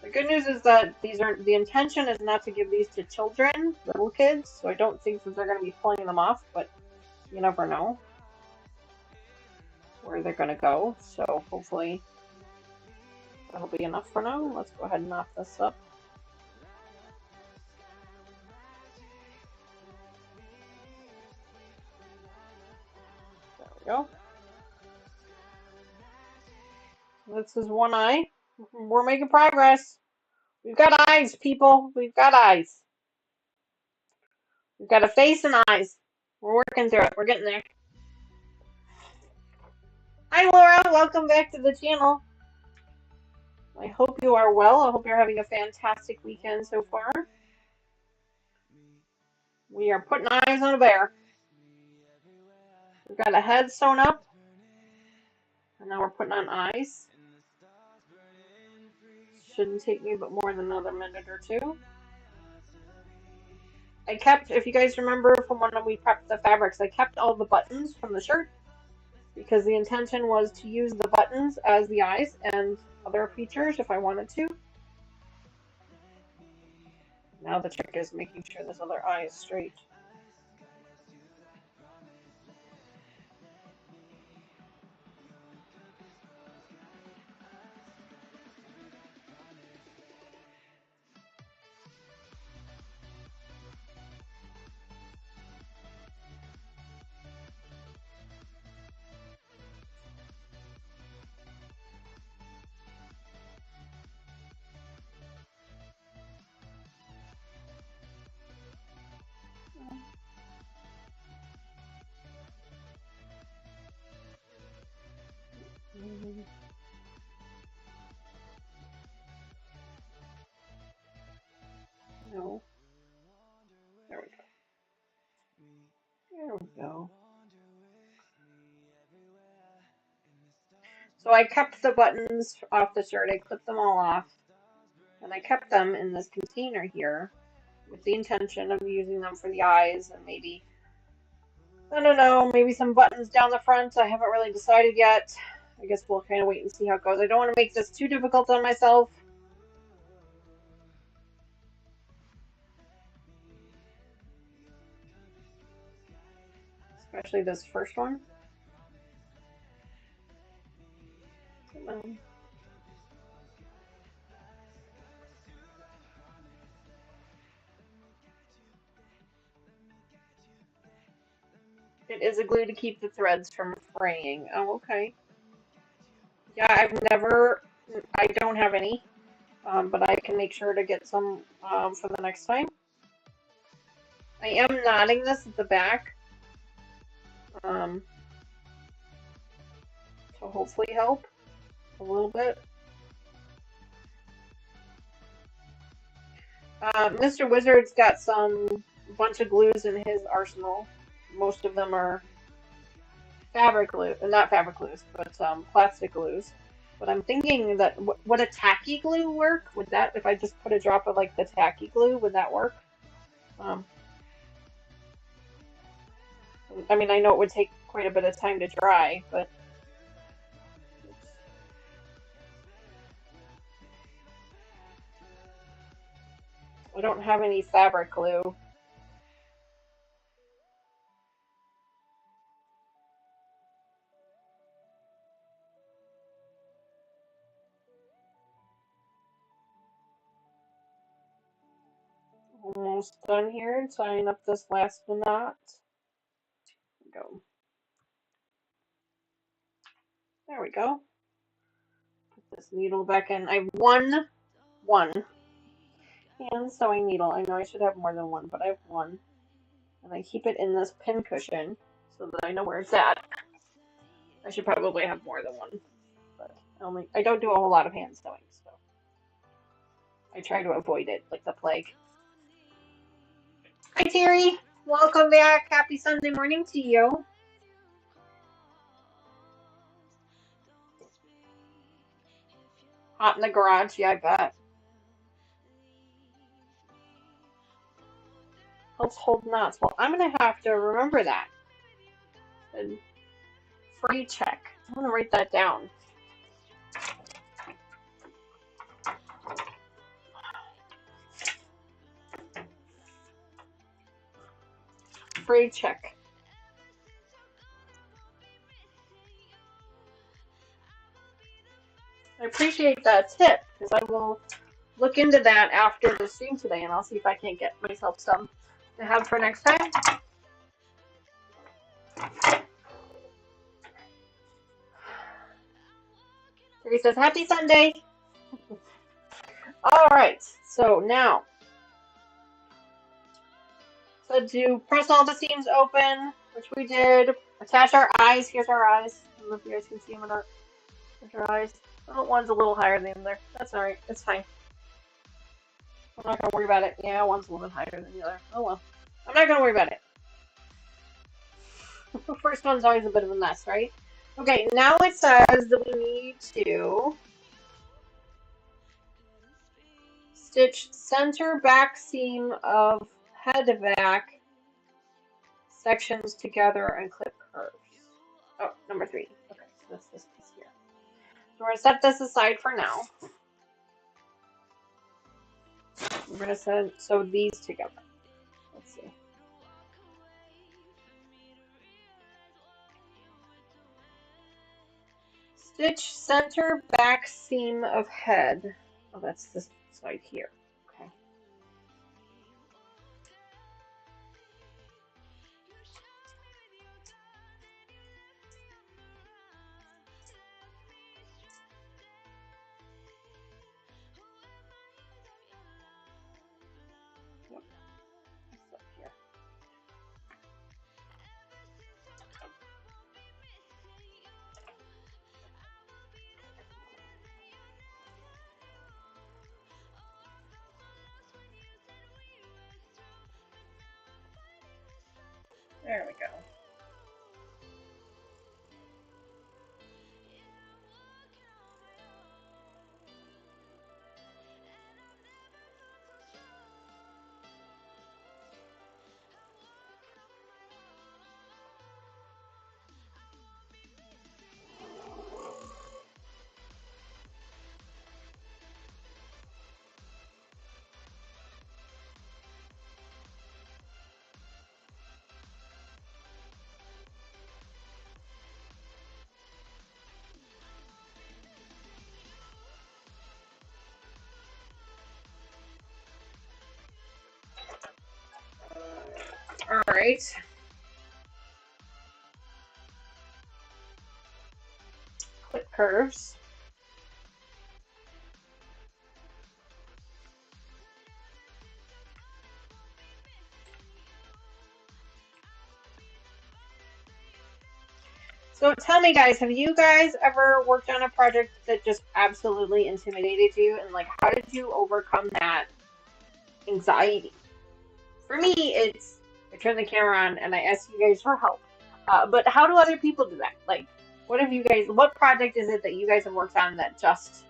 The good news is that the intention is not to give these to children, little kids, so I don't think that they're going to be pulling them off, but you never know where they're going to go, so hopefully that'll be enough for now. Let's go ahead and knock this up. There we go. This is one eye. We're making progress. We've got eyes, people. We've got eyes. We've got a face and eyes. We're working through it. We're getting there. Hi, Laura. Welcome back to the channel. I hope you are well. I hope you're having a fantastic weekend so far. We are putting eyes on a bear. We've got a head sewn up. And now we're putting on eyes. Shouldn't take me but more than another minute or two. I kept, if you guys remember from when we prepped the fabrics, I kept all the buttons from the shirt because the intention was to use the buttons as the eyes and other features if I wanted to. Now the trick is making sure this other eye is straight. No. There we go. There we go. So I kept the buttons off the shirt. I clipped them all off. And I kept them in this container here with the intention of using them for the eyes and maybe, I don't know, maybe some buttons down the front. I haven't really decided yet. I guess we'll kind of wait and see how it goes. I don't want to make this too difficult on myself. Especially this first one. It is a glue to keep the threads from fraying. Oh, okay. Yeah, I don't have any, but I can make sure to get some for the next time. I am knotting this at the back to hopefully help a little bit. Mr. Wizard's got some bunch of glues in his arsenal. Most of them are fabric glue, not fabric glues, but plastic glues. But I'm thinking that would a tacky glue work? Would that, if I just put a drop of like the tacky glue, would that work? I mean, I know it would take quite a bit of time to dry, but I don't have any fabric glue. Almost done here, tying up this last knot. Go. There we go. Put this needle back in. I have one hand sewing needle. I know I should have more than one, but I have one. And I keep it in this pin cushion so that I know where it's at. I should probably have more than one, but I don't do a whole lot of hand sewing, so I try to avoid it like the plague. Hi Terry, welcome back. Happy Sunday morning to you. Hot in the garage, yeah, I bet. Helps hold knots. Well, I'm gonna have to remember that. And free check. I'm gonna write that down. Free check. I appreciate that tip because I will look into that after the stream today, and I'll see if I can't get myself some to have for next time. Terry says, "Happy Sunday." Alright, so now, so to press all the seams open, which we did, attach our eyes. Here's our eyes. I don't know if you guys can see them or not. There's our eyes. Oh, one's a little higher than the other. That's alright. It's fine. I'm not gonna worry about it. Yeah, one's a little bit higher than the other. Oh well. I'm not gonna worry about it. The first one's always a bit of a mess, right? Okay, now it says that we need to stitch center back seam of head back sections together and clip curves. Oh, number 3. Okay, so that's this piece here. So we're going to set this aside for now. We're going to sew these together. Let's see. Stitch center back seam of head. Oh, that's this side here. Okay. Yep. That's up here. There we go. All right. Clip curves. So tell me, guys, have you guys ever worked on a project that just absolutely intimidated you? And, like, how did you overcome that anxiety? For me, it's I turn the camera on and I ask you guys for help. But how do other people do that? Like, what project is it that you guys have worked on that just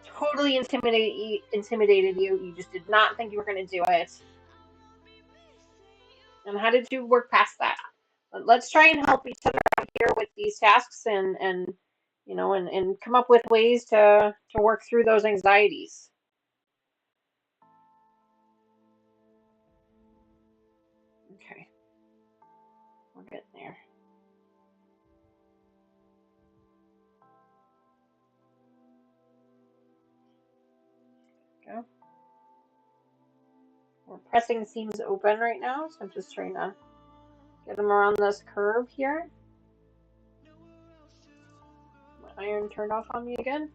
totally intimidated you? You just did not think you were going to do it. And how did you work past that? Let's try and help each other out here with these tasks and and come up with ways to work through those anxieties. Okay, we're getting there. Go. We're pressing seams open right now, so I'm just trying to get them around this curve here. My iron turned off on me again.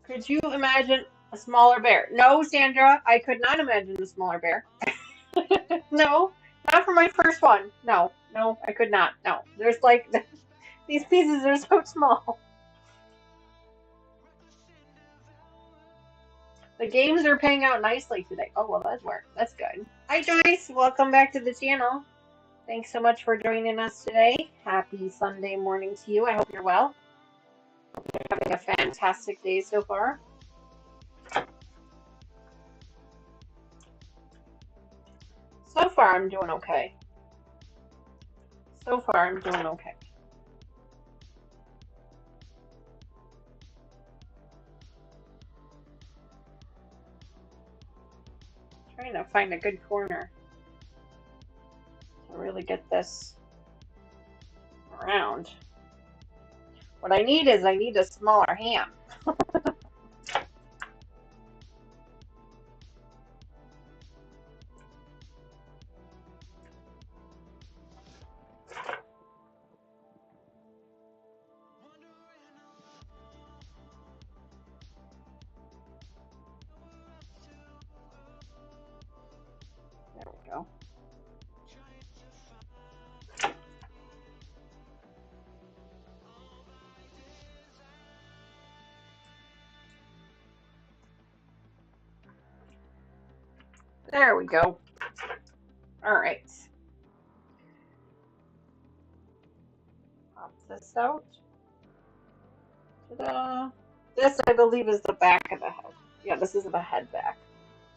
Could you imagine a smaller bear? No, Sandra, I could not imagine a smaller bear. No, not for my first one. No, I could not. No, there's like these pieces are so small. The games are paying out nicely today. Oh, well, that's good. Hi, Joyce. Welcome back to the channel. Thanks so much for joining us today. Happy Sunday morning to you. I hope you're well. Hope you're having a fantastic day so far. So far, I'm doing okay. So far, I'm doing okay. Trying to find a good corner to really get this around. What I need is a smaller ham. There we go. All right. Pop this out. Ta-da! This, I believe, is the back of the head. Yeah, this is the head back.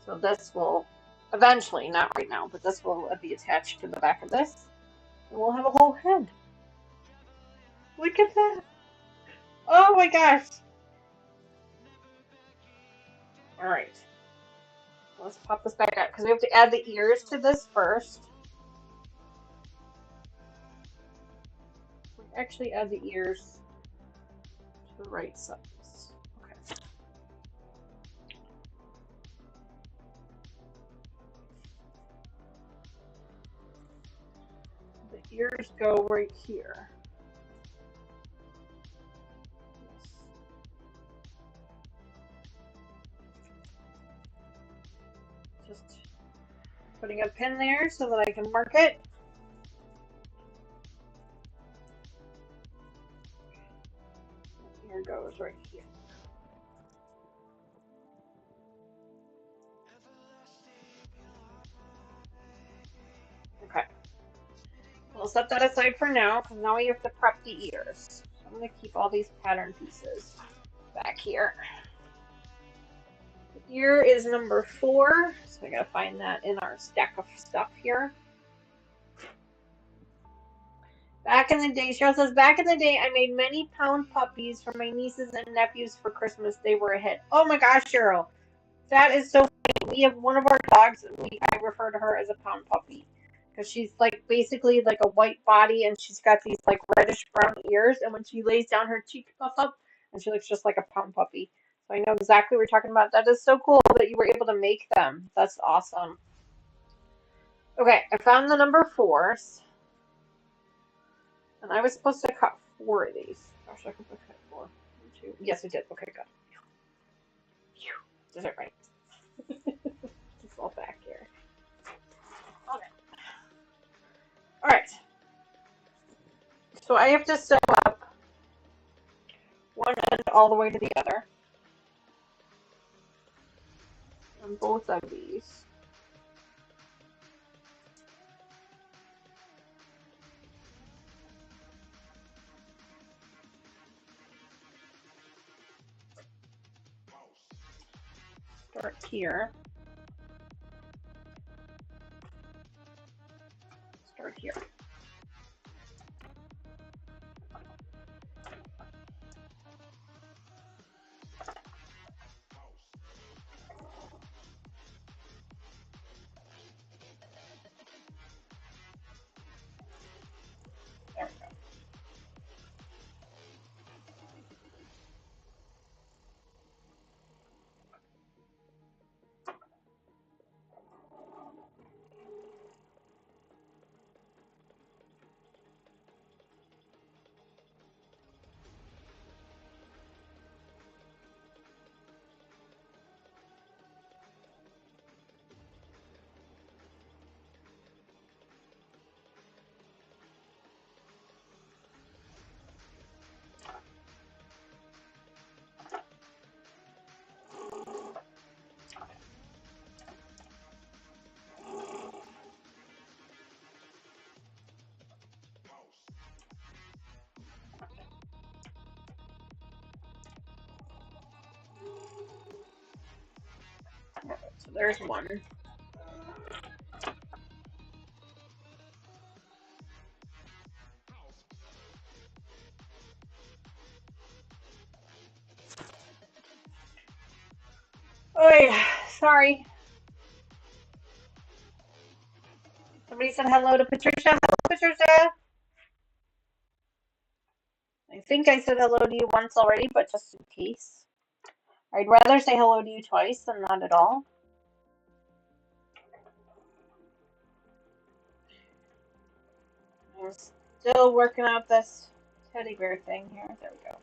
So this will eventually, not right now, but this will be attached to the back of this. And we'll have a whole head. Look at that. Oh my gosh. All right. Let's pop this back out because we have to add the ears to this first. We actually add the ears to the right sides. Okay. The ears go right here. Just putting a pin there so that I can mark it. Here goes right here. Okay. We'll set that aside for now because now we have to prep the ears. So I'm going to keep all these pattern pieces back here. The ear is number 4, so I gotta find that in our stack of stuff here. Back in the day, Cheryl says, back in the day, I made many pound puppies for my nieces and nephews for Christmas. They were a hit. Oh my gosh, Cheryl. That is so funny. We have one of our dogs, and I refer to her as a pound puppy. Because she's like basically like a white body, and she's got these like reddish brown ears, and when she lays down, her cheeks puff up, and she looks just like a pound puppy. So I know exactly what you're talking about. That is so cool that you were able to make them. That's awesome. Okay, I found the number 4s. And I was supposed to cut 4 of these. Gosh, I hope I cut 4. 1, 2. Yes, I did. Okay, good. Did it right. Just all back here. Okay. Alright. So I have to sew up one end all the way to the other. On both of these. Start here. Start here. There we go. So there's one. Oh, sorry. Somebody said hello to Patricia. Hello, Patricia. I think I said hello to you once already, but just in case. I'd rather say hello to you twice than not at all. I'm still working out this teddy bear thing here. There we go.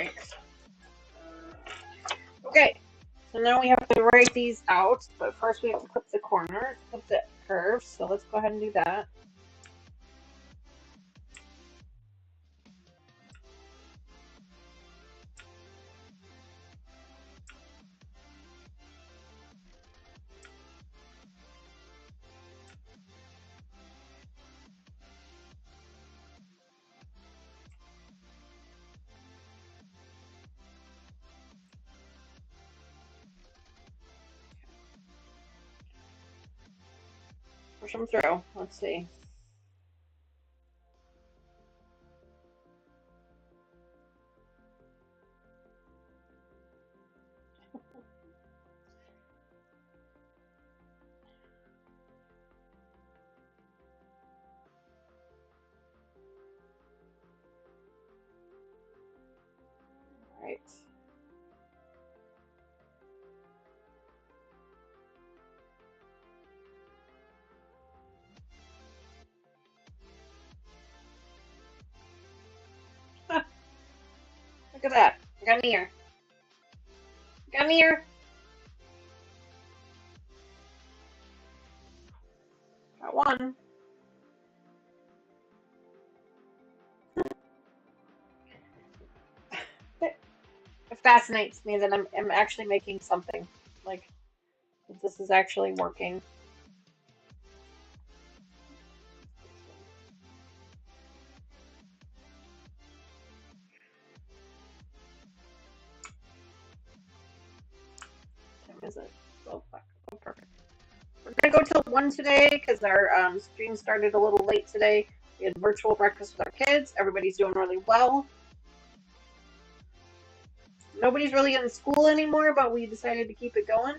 right. Okay, so now we have to write these out, but first we have to clip the corner, clip the curves, so let's go ahead and do that. Push them through. Let's see. All right. Look at that. I got an ear. Got an ear. Got one. It fascinates me that I'm actually making something. Like, that this is actually working. What time is it? 12 o'clock. Oh, perfect. We're gonna go till 1 today because our stream started a little late today. We had virtual breakfast with our kids. Everybody's doing really well. Nobody's really in school anymore, but we decided to keep it going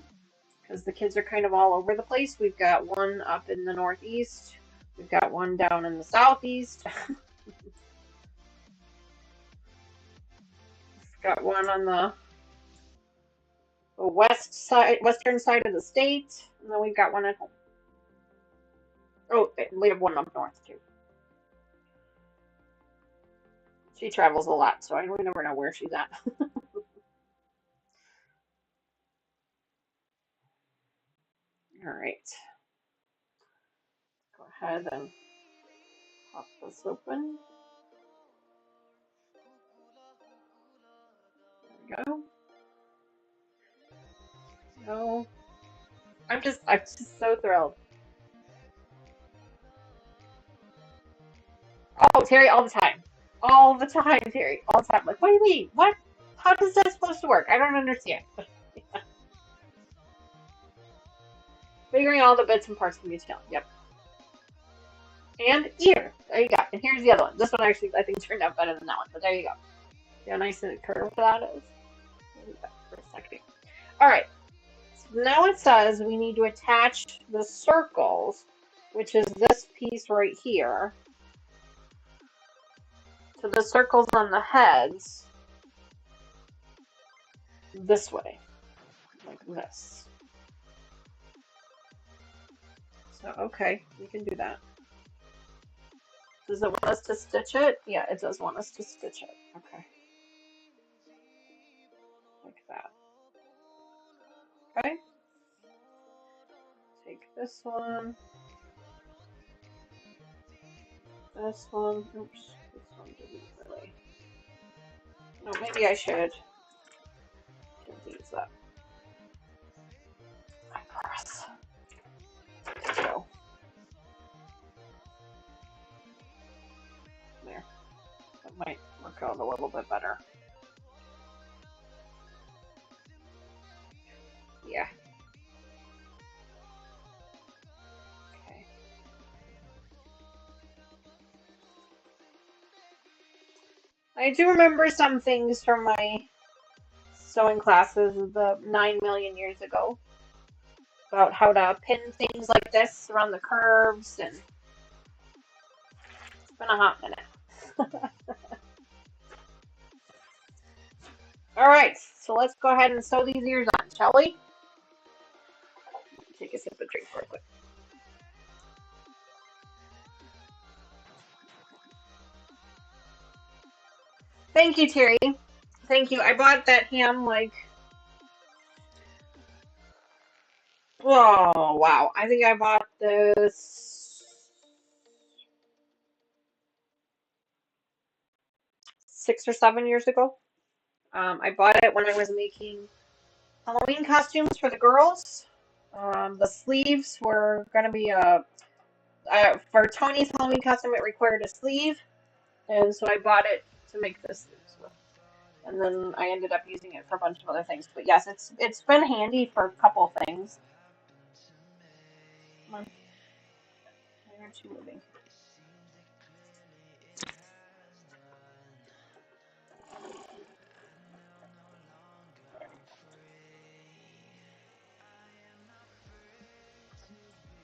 because the kids are kind of all over the place. We've got one up in the northeast. We've got one down in the southeast. We've got one on the western side of the state, and then we've got one at home. Oh, we have one up north too. She travels a lot, so we never know where she's at. All right. Go ahead and pop this open. There we go. No. I'm just so thrilled. Oh, Terry, all the time. All the time, Terry. All the time. Like, what do you mean? What? How does that supposed to work? I don't understand. Figuring all the bits and parts can be challenging. Yep. And ear. There you go. And here's the other one. This one actually, I think, turned out better than that one. But there you go. See how nice and curved that is? For a second. All right. So now it says we need to attach the circles, which is this piece right here, to the circles on the heads this way, like this. So, okay, we can do that. Does it want us to stitch it? Yeah, it does want us to stitch it. Okay. Like that. Okay. Take this one. This one. Oops. This one didn't really. No, maybe I should give these up. I press. There we go. There. That might work out a little bit better. Yeah. Okay. I do remember some things from my sewing classes the 9 million years ago about how to pin things like this around the curves, and it's been a hot minute. All right, so let's go ahead and sew these ears on, shall we? Take a sip of drink real quick. Thank you, Terry. Thank you. I bought that ham like, oh wow. I think I bought this 6 or 7 years ago. I bought it when I was making Halloween costumes for the girls. The sleeves were gonna be for Tony's Halloween costume. It required a sleeve, and so I bought it to make the sleeves with. And then I ended up using it for a bunch of other things. But yes, it's been handy for a couple things. Come on, why aren't you moving?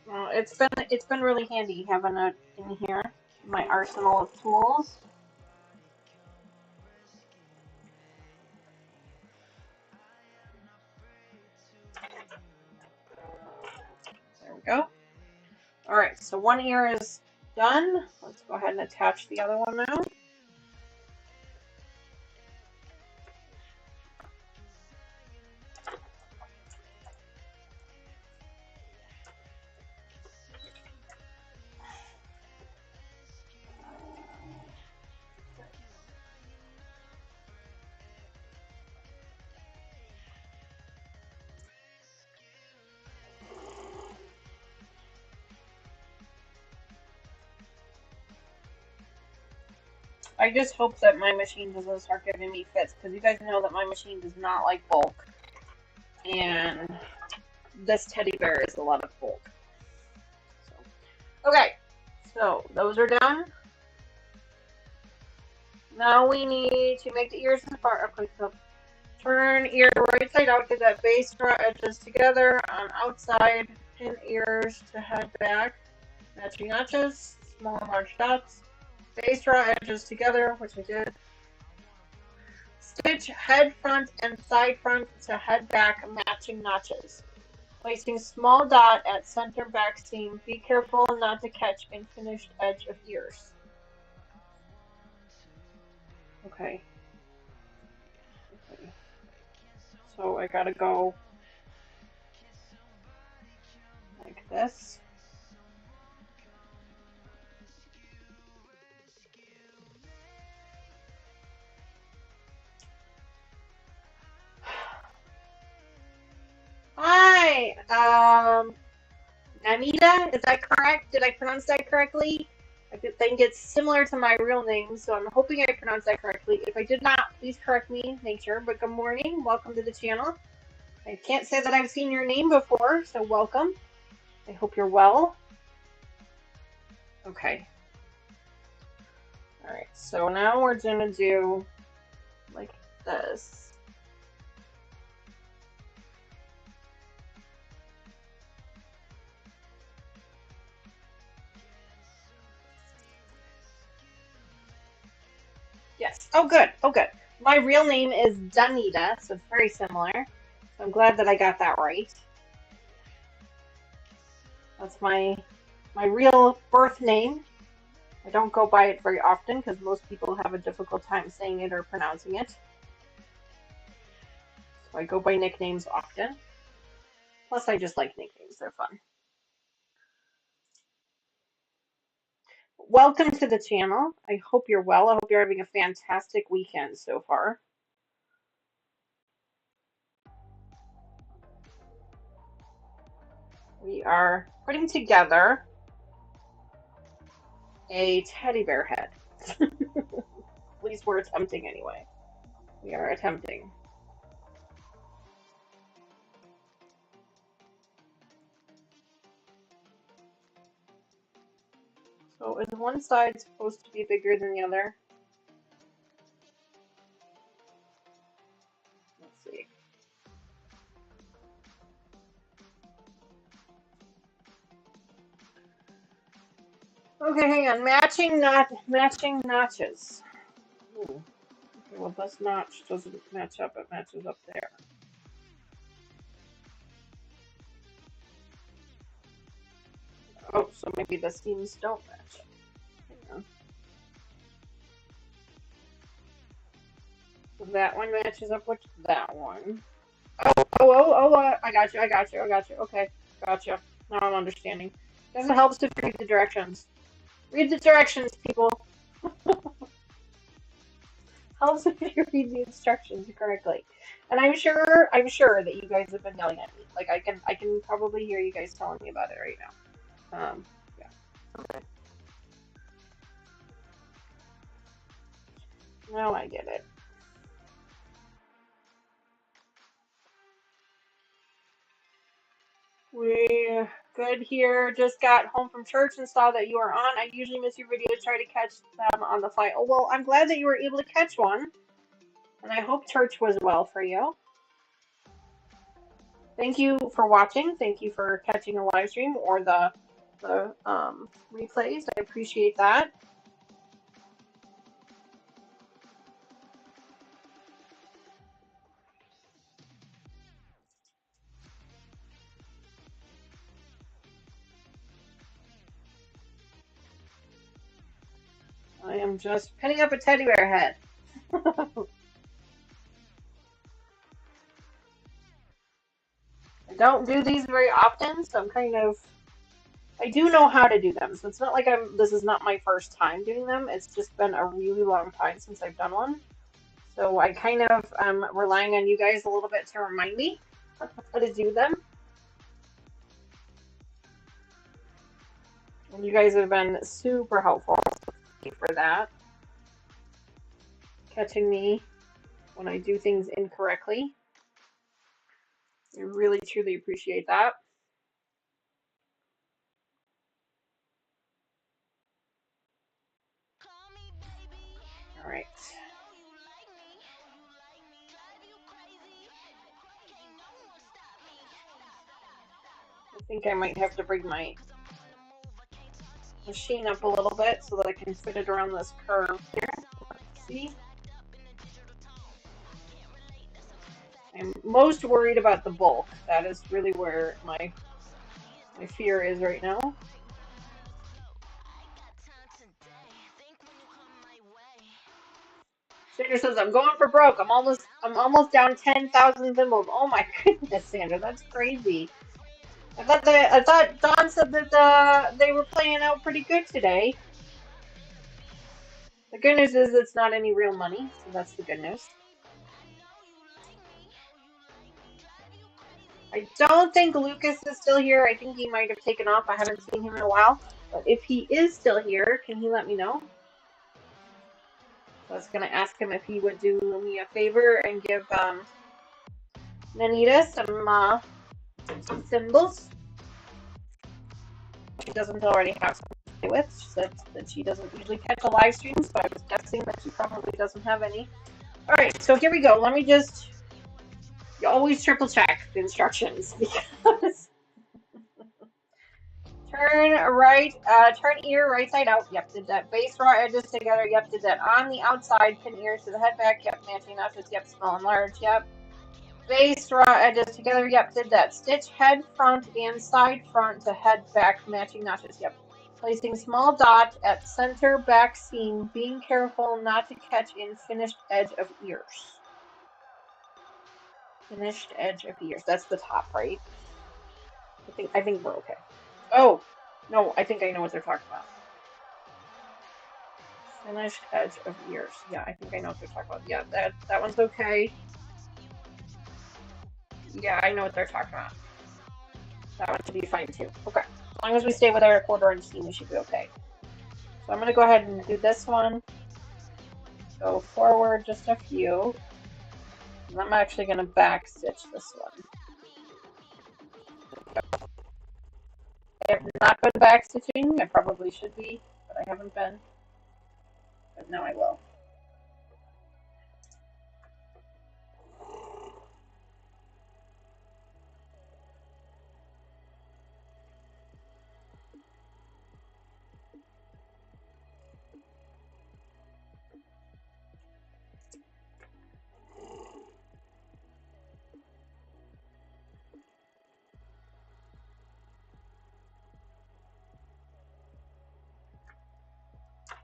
Well, it's been really handy having it in here, my arsenal of tools. There we go. All right, so one ear is done. Let's go ahead and attach the other one now. I just hope that my machine doesn't start giving me fits, because you guys know that my machine does not like bulk. And this teddy bear is a lot of bulk. So, okay, so those are done. Now we need to make the ears as far. Okay, so turn ear right side out, get that base straw edges together on outside, pin ears to head back, matching notches, small and large dots, base straw edges together, which I did. Stitch head front and side front to head back, matching notches. Placing small dot at center back seam. Be careful not to catch in finished edge of ears. Okay. So I gotta go like this. Hi, Anita, is that correct? Did I pronounce that correctly? I think it's similar to my real name, so I'm hoping I pronounced that correctly. If I did not, please correct me, nature. But good morning, welcome to the channel. I can't say that I've seen your name before, so welcome. I hope you're well. Okay. Alright, so now we're gonna do like this. Yes. Oh, good. Oh, good. My real name is Danita, so it's very similar. So I'm glad that I got that right. That's my real birth name. I don't go by it very often because most people have a difficult time saying it or pronouncing it. So I go by nicknames often. Plus, I just like nicknames. They're fun. Welcome to the channel. I hope you're well. I hope you're having a fantastic weekend so far. We are putting together a teddy bear head. At least we're attempting anyway. We are attempting. So is one side supposed to be bigger than the other? Let's see. Okay, hang on. Matching notches. Ooh. Okay, well this notch doesn't match up. It matches up there. Oh, so maybe the seams don't match. Hang on. That one matches up with that one. Oh, I got you, I got you, I got you. Okay, gotcha. Now I'm understanding. Doesn't help to read the directions. Read the directions, people. Helps if you read the instructions correctly. And I'm sure that you guys have been yelling at me. Like I can probably hear you guys telling me about it right now. Yeah. Okay. Now I get it. We good here. Just got home from church and saw that you are on. I usually miss your videos, try to catch them on the fly. Oh well, I'm glad that you were able to catch one, and I hope church was well for you. Thank you for watching. Thank you for catching a live stream or the replays. I appreciate that. I am just pinning up a teddy bear head. I don't do these very often, so I'm kind of I do know how to do them, so it's not like this is not my first time doing them. It's just been a really long time since I've done one. So I kind of am relying on you guys a little bit to remind me how to do them. And you guys have been super helpful. So thank you for that. Catching me when I do things incorrectly. I really truly appreciate that. All right. I think I might have to bring my machine up a little bit so that I can fit it around this curve here. Let's see. I'm most worried about the bulk. That is really where my fear is right now. Sandra says I'm going for broke. I'm almost down 10,000 thimbles. Oh my goodness, Sandra, that's crazy. I thought Dawn said that they were playing out pretty good today. The good news is it's not any real money, so that's the good news. I don't think Lucas is still here. I think he might have taken off. I haven't seen him in a while. But if he is still here, can he let me know? So I was going to ask him if he would do me a favor and give Nanita some symbols. She doesn't already have some to play with. She said that she doesn't usually catch a live stream, so I was guessing that she probably doesn't have any. Alright, so here we go. Let me just... You always triple check the instructions because... Turn right, turn ear right side out. Yep, did that. Base raw edges together. Yep, did that. On the outside, pin ear to the head back. Yep, matching notches. Yep, small and large. Yep. Base raw edges together. Yep, did that. Stitch head front and side front to head back, matching notches. Yep. Placing small dot at center back seam, being careful not to catch in finished edge of ears. Finished edge of ears. That's the top, right? I think we're okay. Oh, no, I think I know what they're talking about. Finished edge of ears. Yeah, I think I know what they're talking about. Yeah, that one's okay. Yeah, I know what they're talking about. That one should be fine too. Okay. As long as we stay with our 1/4 inch seam, we should be okay. So I'm going to go ahead and do this one. Go forward just a few. And I'm actually going to back stitch this one. I have not been back stitching. I probably should be, but I haven't been. But now I will.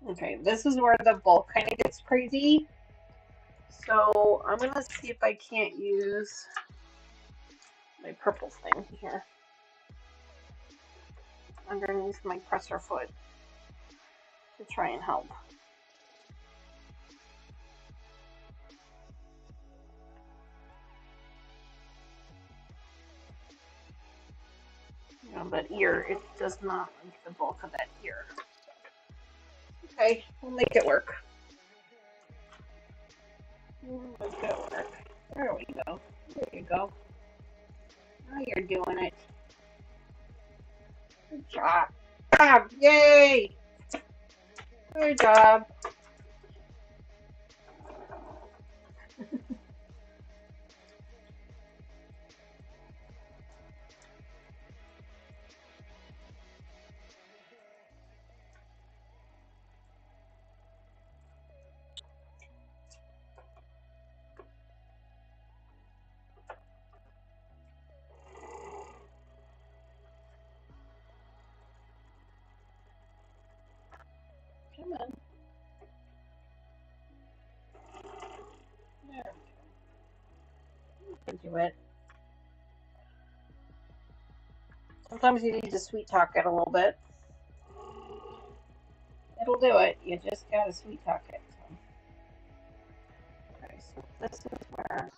Okay, this is where the bulk kind of gets crazy. So I'm gonna see if I can't use my purple thing here underneath my presser foot to try and help. You know, that ear, it does not like the bulk of that ear. Okay, we'll make it work. We'll make it work. There we go. There you go. Now you're doing it. Good job. Yay! Good job. Come on. There we go. You can do it. Sometimes you need to sweet talk it a little bit. It'll do it. You just gotta sweet talk it. So. Okay, so this is where.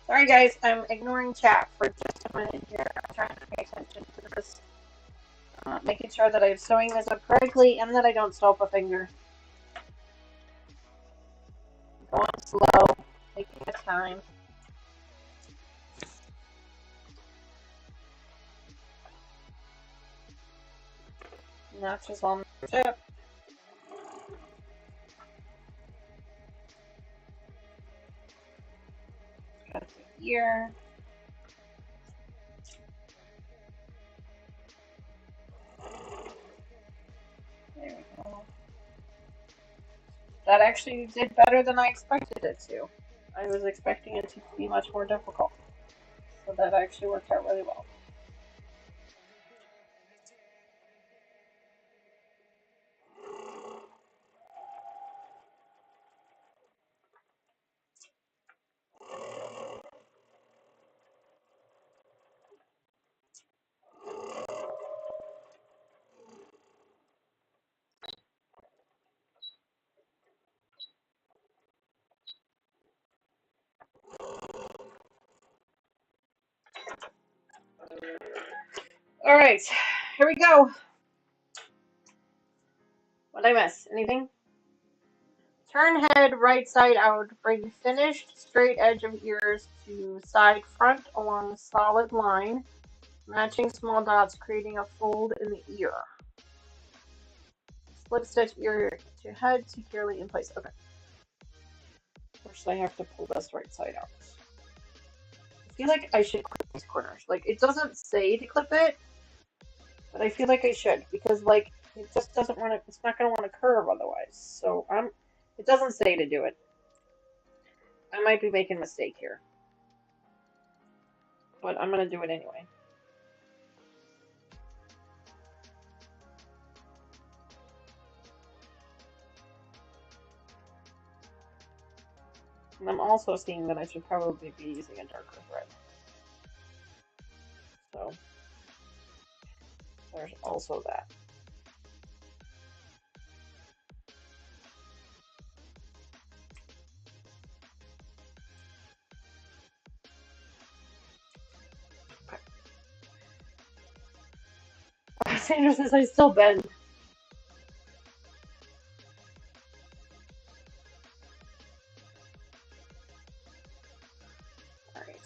Sorry, guys, I'm ignoring chat for just a minute here. I'm trying to pay attention to this. Making sure that I'm sewing this up correctly and that I don't sew up a finger. Going slow, taking my time. Notches on the tip. Got the ear. There we go. That actually did better than I expected it to. I was expecting it to be much more difficult. So that actually worked out really well. All right, here we go. What did I miss? Anything? Turn head right side out. Bring finished straight edge of ears to side front along solid line, matching small dots, creating a fold in the ear. Slip stitch ear to head securely in place. Okay. First, I have to pull this right side out. I feel like I should clip these corners. Like, it doesn't say to clip it, but I feel like I should because, like, it just doesn't want to. It's not going to want to curve otherwise. So It doesn't say to do it. I might be making a mistake here, but I'm going to do it anyway. And I'm also seeing that I should probably be using a darker thread. So there's also that. Okay. Sandra says I still bend. Alright.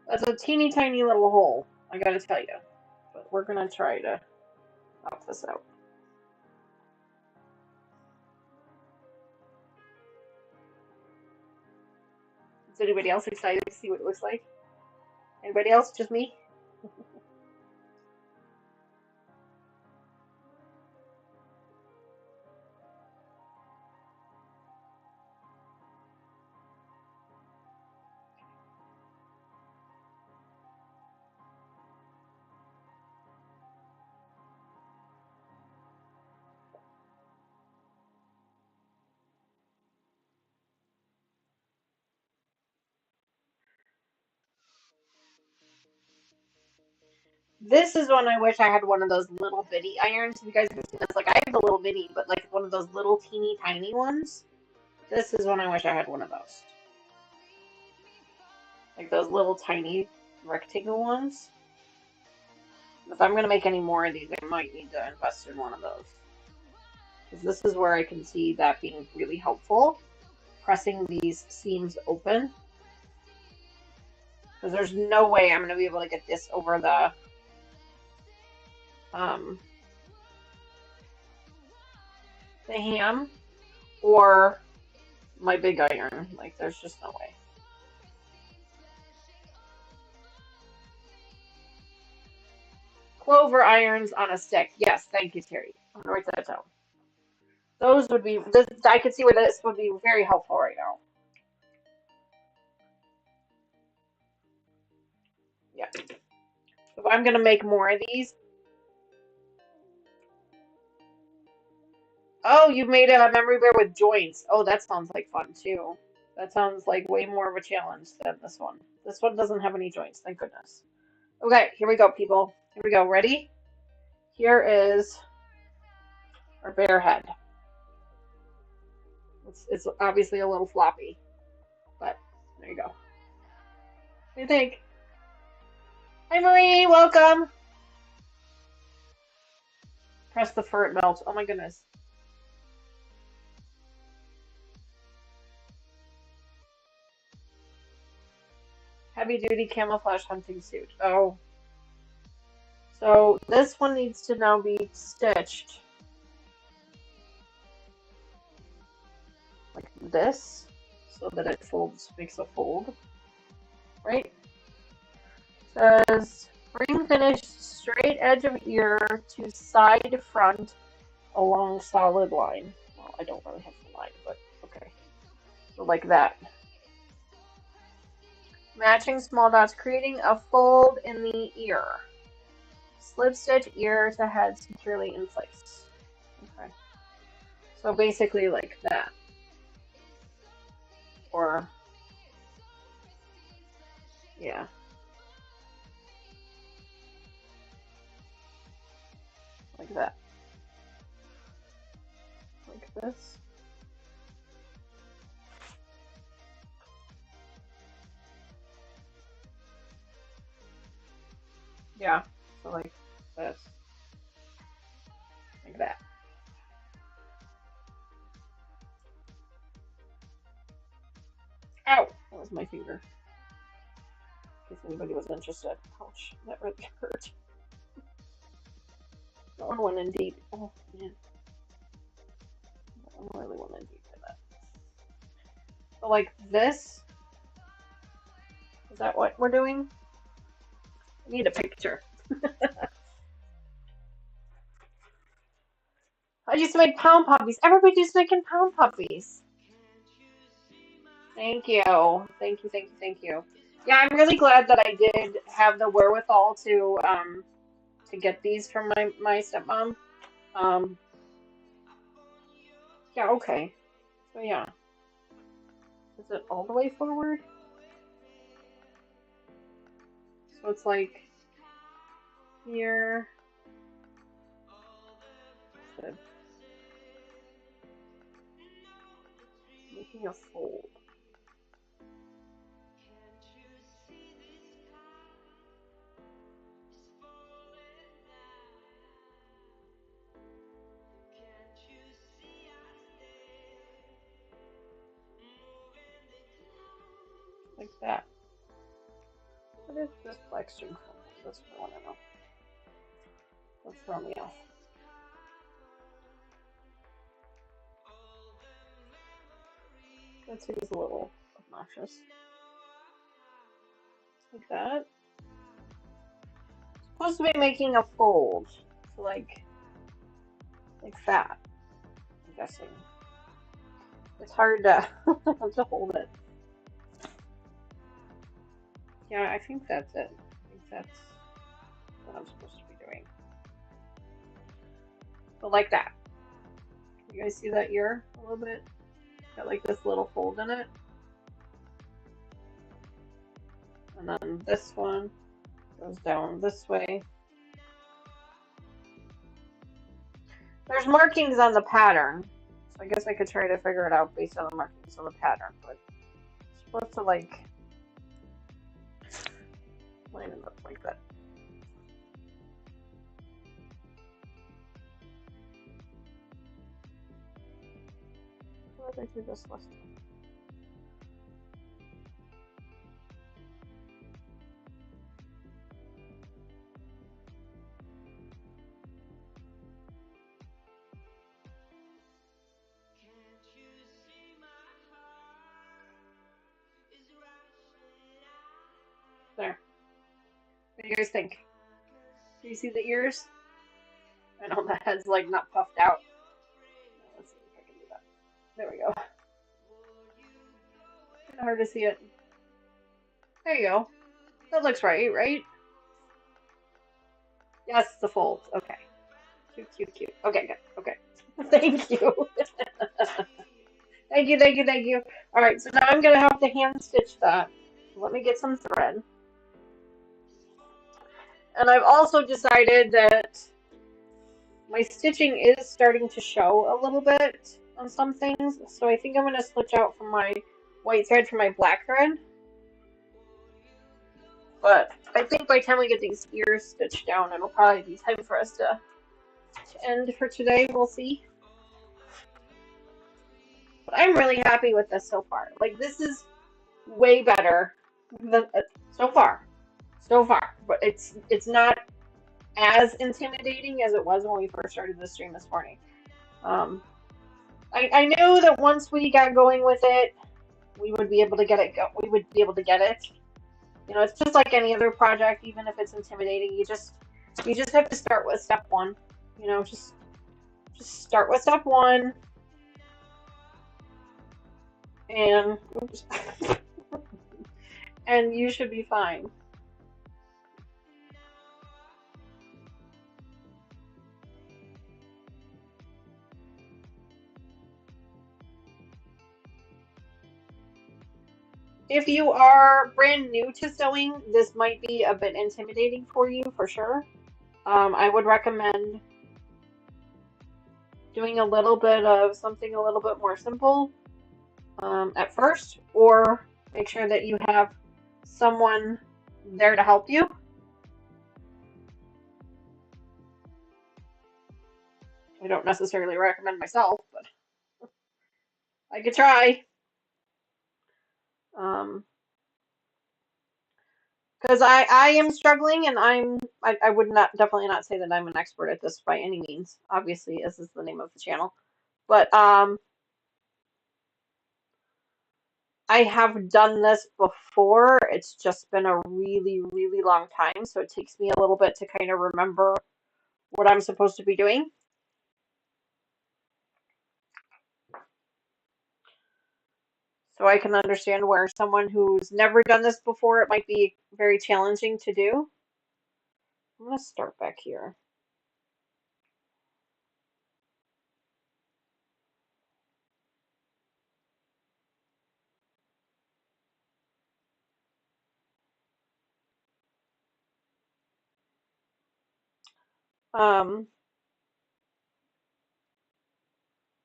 That's a teeny tiny little hole, I gotta tell you. But we're gonna try to knock this out. Is anybody else excited to see what it looks like? Anybody else? Just me? This is one I wish I had one of those little bitty irons. You guys have seen this. Like, I have the little bitty, but like one of those little teeny tiny ones. This is one I wish I had one of those. Like those little tiny rectangle ones. If I'm going to make any more of these, I might need to invest in one of those. Because this is where I can see that being really helpful. Pressing these seams open. Because there's no way I'm going to be able to get this over the ham or my big iron. Like, there's just no way. Clover irons on a stick. Yes, thank you, Terry. I'm going to write that down. Those would be, this, I could see where this would be very helpful right now. Yeah. If I'm going to make more of these. Oh, you made a memory bear with joints. Oh, that sounds like fun too. That sounds like way more of a challenge than this one. This one doesn't have any joints, thank goodness. Okay, here we go, people. Here we go. Ready? Here is our bear head. It's obviously a little floppy, but there you go. What do you think? Hi, Marie. Welcome. Press the fur, it melts. Oh my goodness. Heavy duty camouflage hunting suit. Oh. So this one needs to now be stitched like this so that it folds, makes a fold. Right? Says bring finished straight edge of ear to side front along solid line. Well, I don't really have the line, but okay. So like that. Matching small dots, creating a fold in the ear. Slip stitch ear to head securely in place. Okay. So basically like that. Or, yeah. Like that. Like this. Yeah. So like this. Like that. Ow! That was my finger. In case anybody was interested. Ouch. That really hurt. That one went in deep. Oh, man. That one really went in deep for that. So like this. Is that what we're doing? I need a picture. I used to make pound puppies. Everybody's making pound puppies. Thank you. Thank you, thank you, thank you. Yeah, I'm really glad that I did have the wherewithal to get these from my stepmom. Um yeah, okay. So yeah. Is it all the way forward? So it's like here. Making a fold. Like that. What is this black string from? That's what I want to know. Don't throw me off. That seems a little obnoxious. Like that. Supposed to be making a fold. So like that. I'm guessing. It's hard to, to hold it. Yeah, I think that's it. I think that's what I'm supposed to be doing. So like that. You guys see that ear a little bit? Got like this little fold in it. And then this one goes down this way. There's markings on the pattern, so I guess I could try to figure it out based on the markings on the pattern, but it's supposed to like line it up like that. How did I do this last time? There. What do you guys think? Do you see the ears? I know the head's like not puffed out. Let's see if I can do that. There we go. Kind of hard to see it. There you go. That looks right, right? Yes, the folds. Okay. Cute, cute, cute. Okay, good. Okay. Thank you. Thank you, thank you, thank you. All right, so now I'm gonna have to hand stitch that. Let me get some thread. And I've also decided that my stitching is starting to show a little bit on some things, so I think I'm gonna switch out from my white thread for my black thread. But I think by the time we get these ears stitched down, it'll probably be time for us to end for today. We'll see. But I'm really happy with this so far. Like, this is way better than so far. So far. But it's not as intimidating as it was when we first started the stream this morning. I knew that once we got going with it, we would be able to get it. We would be able to get it. You know, it's just like any other project. Even if it's intimidating, you just have to start with step one. You know, just start with step one, and oops, and you should be fine. If you are brand new to sewing, this might be a bit intimidating for you, for sure. I would recommend doing a little bit of something a little bit more simple at first, or make sure that you have someone there to help you. I don't necessarily recommend myself, but I could try. Because I am struggling, and I would not definitely not say that I'm an expert at this by any means. Obviously, this is the name of the channel, but I have done this before. It's just been a really, really long time, so it takes me a little bit to kind of remember what I'm supposed to be doing. So I can understand where someone who's never done this before, it might be very challenging to do. I'm going to start back here.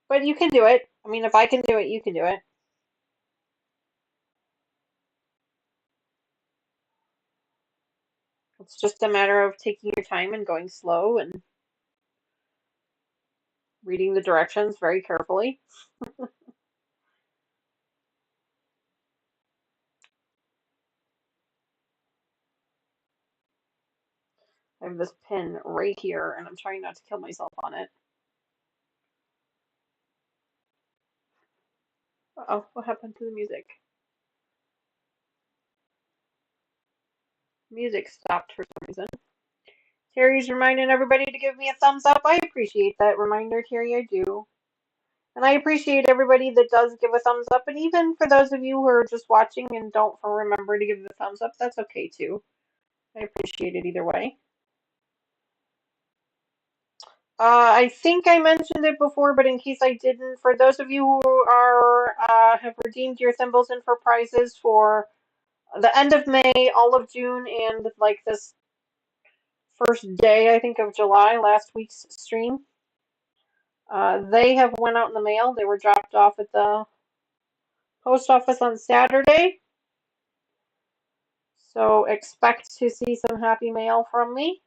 But you can do it. I mean, if I can do it, you can do it. It's just a matter of taking your time and going slow and reading the directions very carefully. I have this pin right here, and I'm trying not to kill myself on it. Uh-oh, what happened to the music? Music stopped for some reason. Terry's reminding everybody to give me a thumbs up. I appreciate that reminder, Terry, I do. And I appreciate everybody that does give a thumbs up. And even for those of you who are just watching and don't remember to give the thumbs up, that's okay too. I appreciate it either way. I think I mentioned it before, but in case I didn't, for those of you who are have redeemed your thimbles in for prizes for the end of May, all of June, and like this first day, I think, of July, last week's stream, They have went out in the mail. They were dropped off at the post office on Saturday. So expect to see some happy mail from me.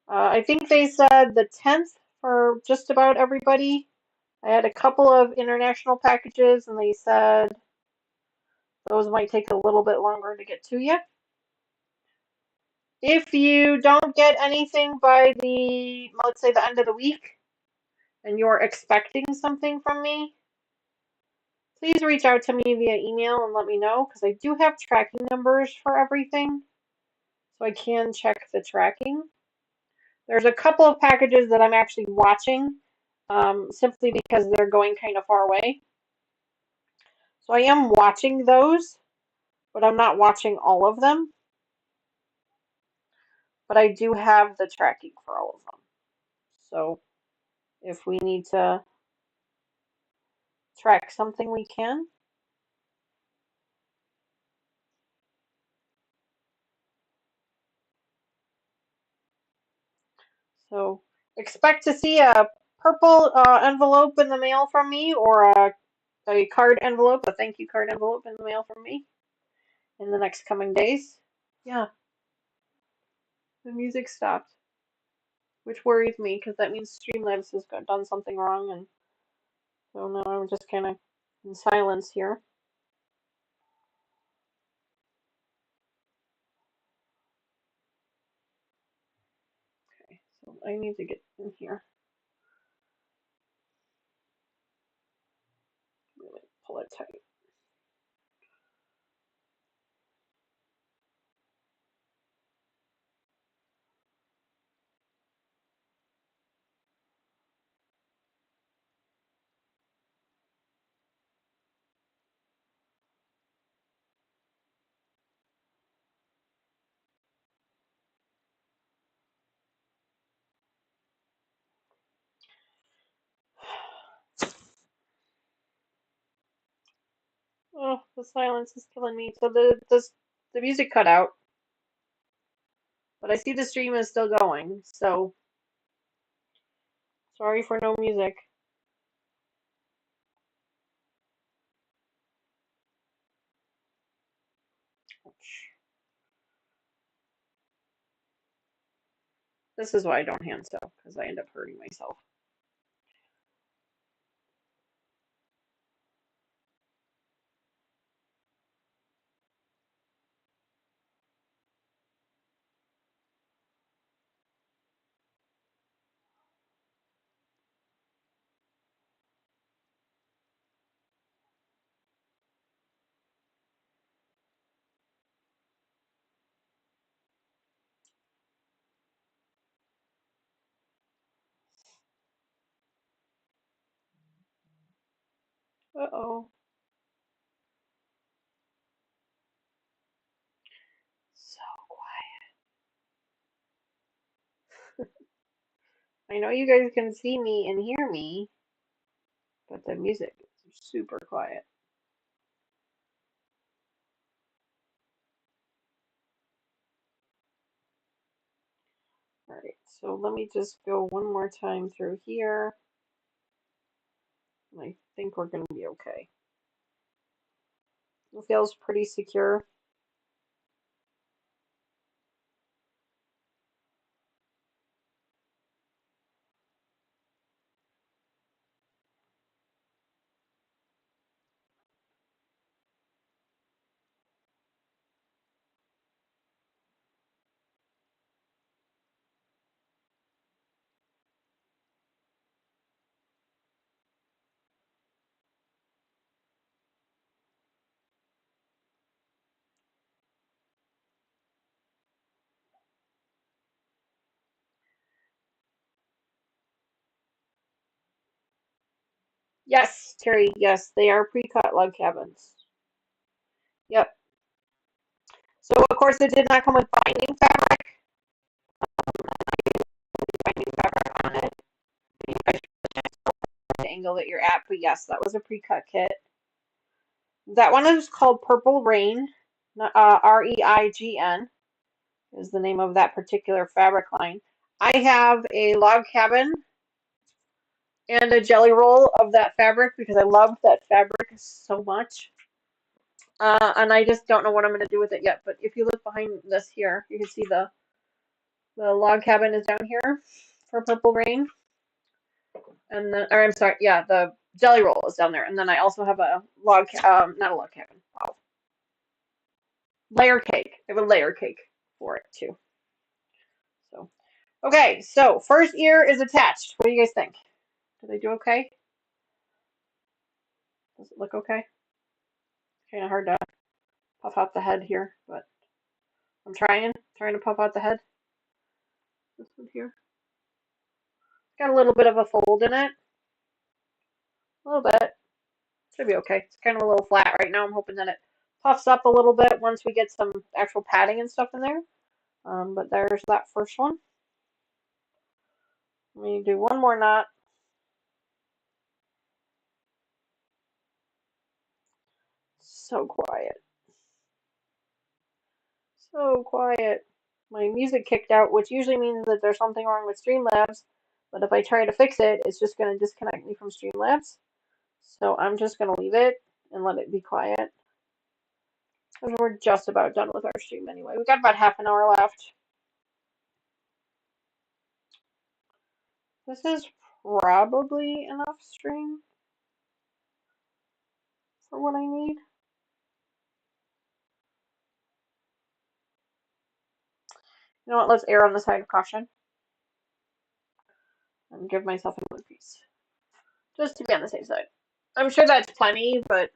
I think they said the 10th for just about everybody. I had a couple of international packages, and they said those might take a little bit longer to get to you. If you don't get anything by let's say the end of the week, and you're expecting something from me, please reach out to me via email and let me know, because I do have tracking numbers for everything, so I can check the tracking. There's a couple of packages that I'm actually watching, simply because they're going kind of far away. So I am watching those, but I'm not watching all of them. But I do have the tracking for all of them. So if we need to track something, we can. So expect to see a purple envelope in the mail from me, or a card envelope, a thank you card envelope in the mail from me in the next coming days. Yeah, the music stopped, which worries me because that means Streamlabs has done something wrong, and so now I'm just kind of in silence here. Okay, so I need to get in here. Really pull it tight. Oh, the silence is killing me. So the music cut out, but I see the stream is still going. So sorry for no music. This is why I don't hand sew, because I end up hurting myself. Uh-oh. So quiet. I know you guys can see me and hear me, but the music is super quiet. All right, so let me just go one more time through here. I think we're going to be okay. It feels pretty secure. Yes, Terry, yes, they are pre-cut log cabins. Yep. So of course it did not come with binding fabric. Binding fabric on it. You guys the angle that you're at, but yes, that was a pre-cut kit. That one is called Purple Rain, REIGN is the name of that particular fabric line. I have a log cabin and a jelly roll of that fabric because I loved that fabric so much. And I just don't know what I'm going to do with it yet. But if you look behind this here, you can see the log cabin is down here for Purple Rain. And then, or I'm sorry, yeah, the jelly roll is down there. And then I also have a not a log cabin. Wow. Layer cake. I have a layer cake for it too. So, okay, so first ear is attached. What do you guys think? Do they do okay? Does it look okay? Kind of hard to puff out the head here, but I'm trying to puff out the head. This one here. Got a little bit of a fold in it. A little bit. Should be okay. It's kind of a little flat right now. I'm hoping that it puffs up a little bit once we get some actual padding and stuff in there. But there's that first one. Let me do one more knot. So quiet. So quiet. My music kicked out, which usually means that there's something wrong with Streamlabs. But if I try to fix it, it's just going to disconnect me from Streamlabs. So I'm just going to leave it and let it be quiet. Because we're just about done with our stream anyway. We've got about half an hour left. This is probably enough string for what I need. You know what? Let's err on the side of caution and give myself another piece. Just to be on the safe side. I'm sure that's plenty, but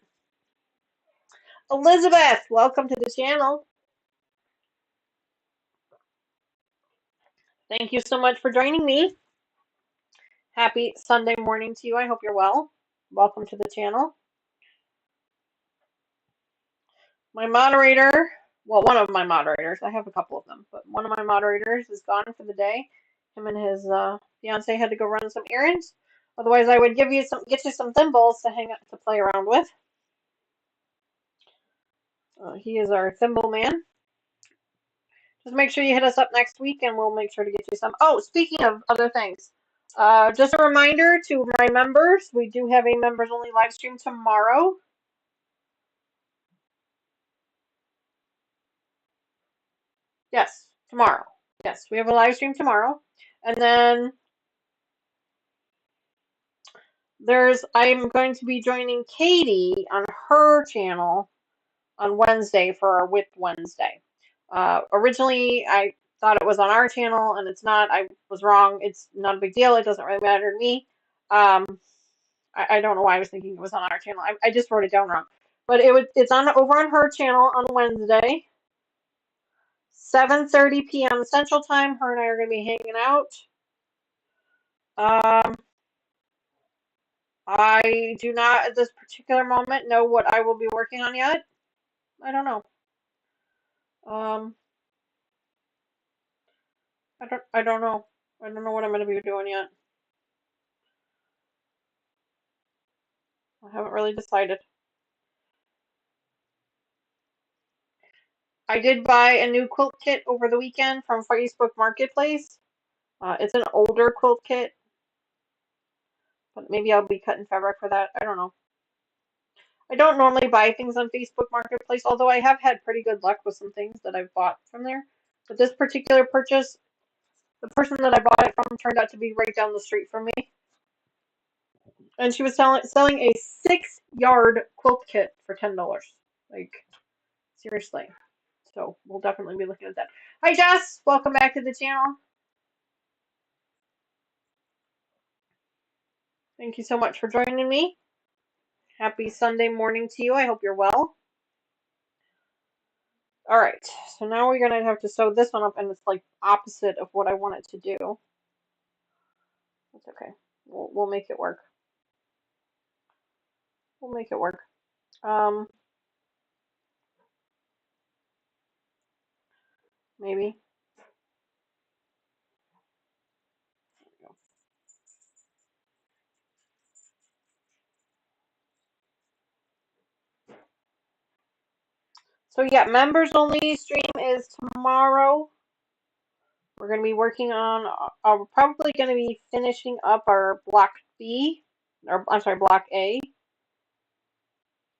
Elizabeth, welcome to the channel. Thank you so much for joining me. Happy Sunday morning to you. I hope you're well. Welcome to the channel. My moderator, well, one of my moderators, I have a couple of them, but one of my moderators is gone for the day. Him and his fiance had to go run some errands. Otherwise, I would get you some thimbles to hang up to play around with. He is our thimble man. Just make sure you hit us up next week, and we'll make sure to get you some. Oh, speaking of other things, just a reminder to my members, we do have a members-only live stream tomorrow. Yes, tomorrow. Yes, we have a live stream tomorrow. And then I'm going to be joining Katie on her channel on Wednesday for our Whip Wednesday. Originally, I thought it was on our channel, and it's not. I was wrong. It's not a big deal. It doesn't really matter to me. I don't know why I was thinking it was on our channel. I just wrote it down wrong. But it's over on her channel on Wednesday, 7:30 p.m. Central Time. Her and I are going to be hanging out. I do not at this particular moment know what I will be working on yet. I don't know. I don't know. I don't know what I'm going to be doing yet. I haven't really decided. I did buy a new quilt kit over the weekend from Facebook Marketplace. It's an older quilt kit, but maybe I'll be cutting fabric for that. I don't know. I don't normally buy things on Facebook Marketplace, although I have had pretty good luck with some things that I've bought from there. But this particular purchase, the person that I bought it from turned out to be right down the street from me. And she was selling a 6-yard quilt kit for $10. Like, seriously. So we'll definitely be looking at that. Hi, Jess. Welcome back to the channel. Thank you so much for joining me. Happy Sunday morning to you. I hope you're well. All right. So now we're going to have to sew this one up, and it's like opposite of what I want it to do. That's okay. We'll make it work. We'll make it work. Maybe. So yeah, members only stream is tomorrow. We're going to be working on, we're probably going to be finishing up our block B, or I'm sorry, block A.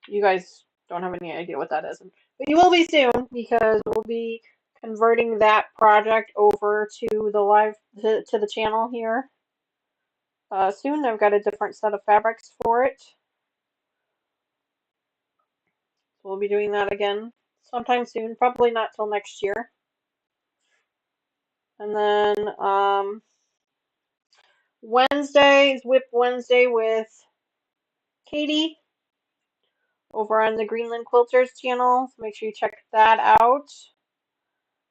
You guys don't have any idea what that is, but you will be soon because we'll be converting that project over to the channel here soon. I've got a different set of fabrics for it. So we'll be doing that again sometime soon, probably not till next year. And then Wednesday is Whip Wednesday with Katie over on the Greenland Quilters channel. So make sure you check that out.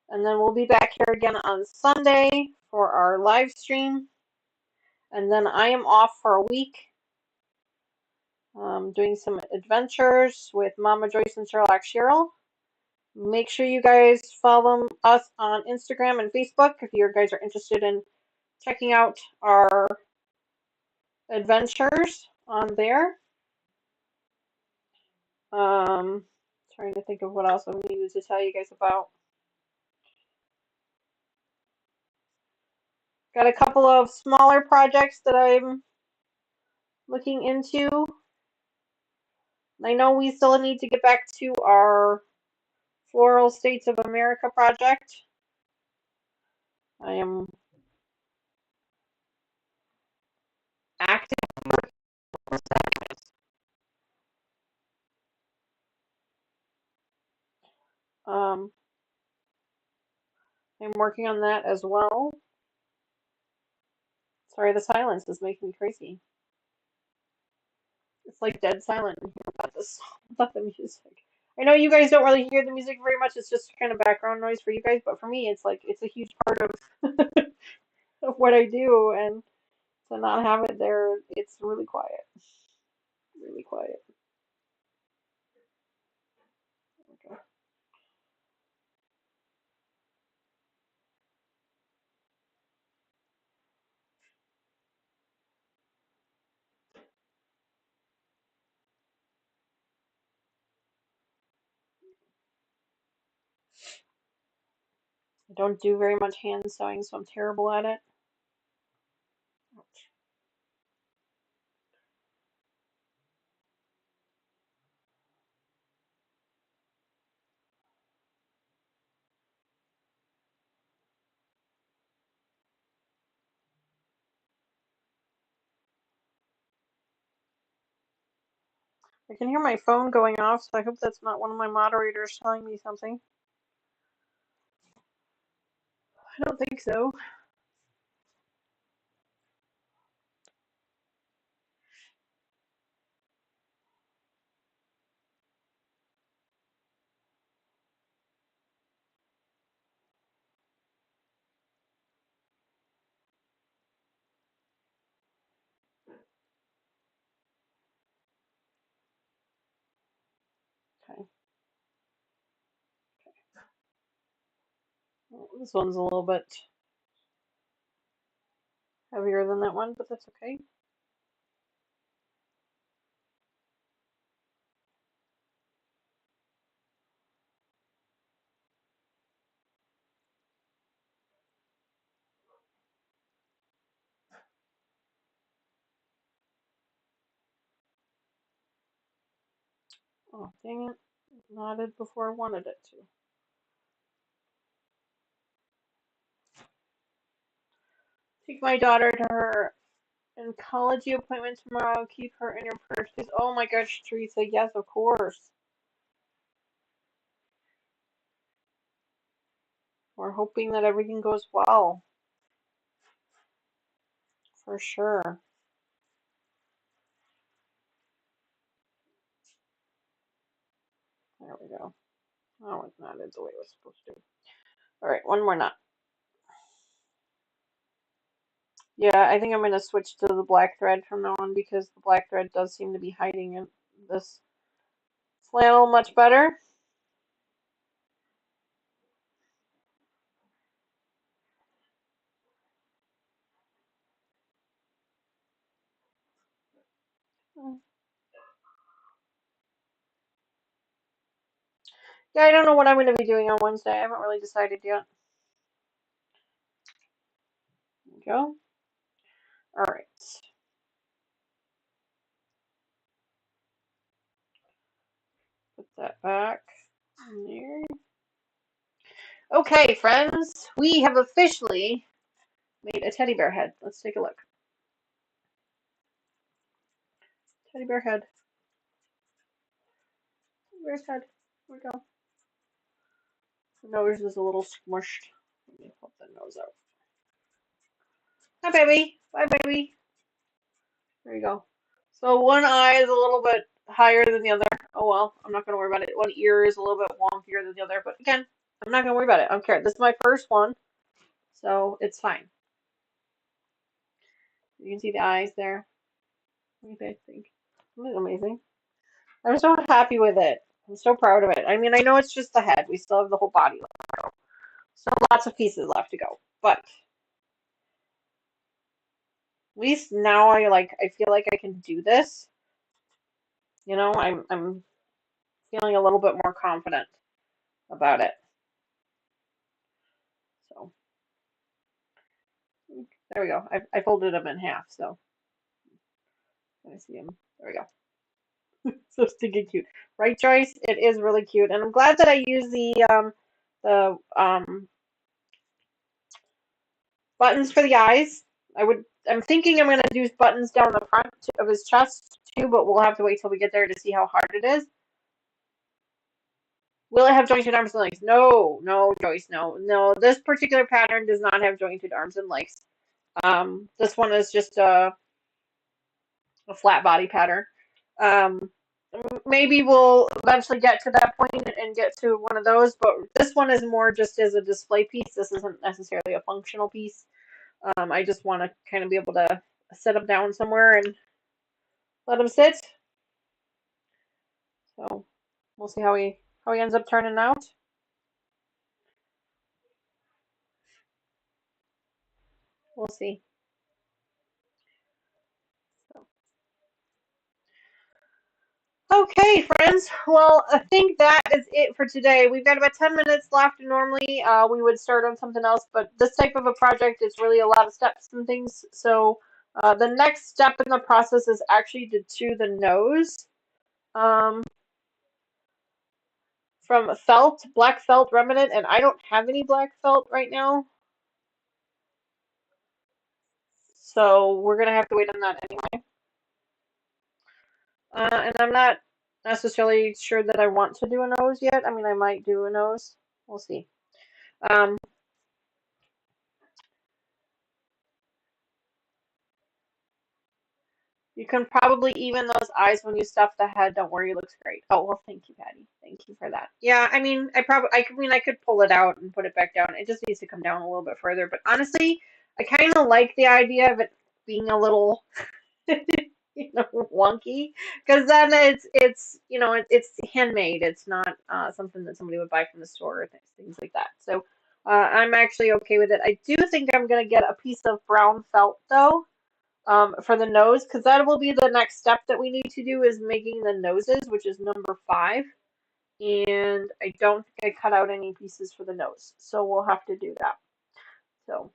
And then we'll be back here again on Sunday for our live stream. And then I am off for a week, doing some adventures with Mama Joyce and Sherlock Cheryl. Make sure you guys follow us on Instagram and Facebook if you guys are interested in checking out our adventures on there. Trying to think of what else I needed to tell you guys about. Got a couple of smaller projects that I'm looking into. I know we still need to get back to our Floral States of America project. I am active. I'm working on that as well. Sorry, the silence is making me crazy. It's like dead silent in here about this, about the music. I know you guys don't really hear the music very much. It's just kind of background noise for you guys, but for me, it's like it's a huge part of of what I do, and to not have it there, it's really quiet. Really quiet. Okay. I don't do very much hand sewing, so I'm terrible at it. I can hear my phone going off, so I hope that's not one of my moderators telling me something. I don't think so. Okay. Well, this one's a little bit heavier than that one, but that's okay. Oh, dang it. It knotted before I wanted it to. Take my daughter to her oncology appointment tomorrow. Keep her in your purse, please. Oh my gosh, Teresa. Yes, of course. We're hoping that everything goes well. For sure. There we go. Oh, it's knotted the way it was supposed to. Alright, one more knot. Yeah, I think I'm going to switch to the black thread from now on because the black thread does seem to be hiding in this flannel much better. Yeah, I don't know what I'm going to be doing on Wednesday. I haven't really decided yet. There we go. Alright. that back there. Okay, friends, we have officially made a teddy bear head. Let's take a look. Teddy bear head. Where's head? Here we go. The nose is a little smushed. Let me pop the nose out. Hi, baby. Bye, baby. There you go. So one eye is a little bit higher than the other. Oh well, I'm not going to worry about it. One ear is a little bit wonkier than the other, but again, I'm not going to worry about it. I don't care. This is my first one, so it's fine. You can see the eyes there. What do you guys think? Isn't it amazing? I'm so happy with it. I'm so proud of it. I mean, I know it's just the head. We still have the whole body left to go. Still lots of pieces left to go. But at least now I feel like I can do this. You know, I'm feeling a little bit more confident about it. So there we go. I folded them in half, so I see them. There we go. So stinking cute, right, Joyce? It is really cute, and I'm glad that I use the buttons for the eyes. I'm thinking I'm gonna do buttons down the front of his chest too, but we'll have to wait till we get there to see how hard it is. Will it have jointed arms and legs? No, no, Joyce, no, no. This particular pattern does not have jointed arms and legs. This one is just a flat body pattern. Um, maybe we'll eventually get to that point and get to one of those, but this one is more just as a display piece. This isn't necessarily a functional piece. I just want to kind of be able to set him down somewhere and let him sit. So we'll see how he ends up turning out. We'll see. So. Okay, friends. Well, I think that is it for today. We've got about 10 minutes left. Normally, we would start on something else, but this type of a project is really a lot of steps and things. So the next step in the process is actually to do the nose. From felt, black felt remnant, and I don't have any black felt right now. So we're going to have to wait on that anyway. And I'm not necessarily sure that I want to do a nose yet. I mean, I might do a nose. We'll see. Um, you can probably even those eyes when you stuff the head. Don't worry, it looks great. Oh, well, thank you, Patty. Thank you for that. Yeah, I mean, I could pull it out and put it back down. It just needs to come down a little bit further. But honestly, I kind of like the idea of it being a little wonky, because then it's handmade. It's not something that somebody would buy from the store or things like that. So I'm actually okay with it. I do think I'm gonna get a piece of brown felt though, for the nose, because that will be the next step that we need to do is making the noses, which is number 5. And I don't think I cut out any pieces for the nose, so we'll have to do that. So.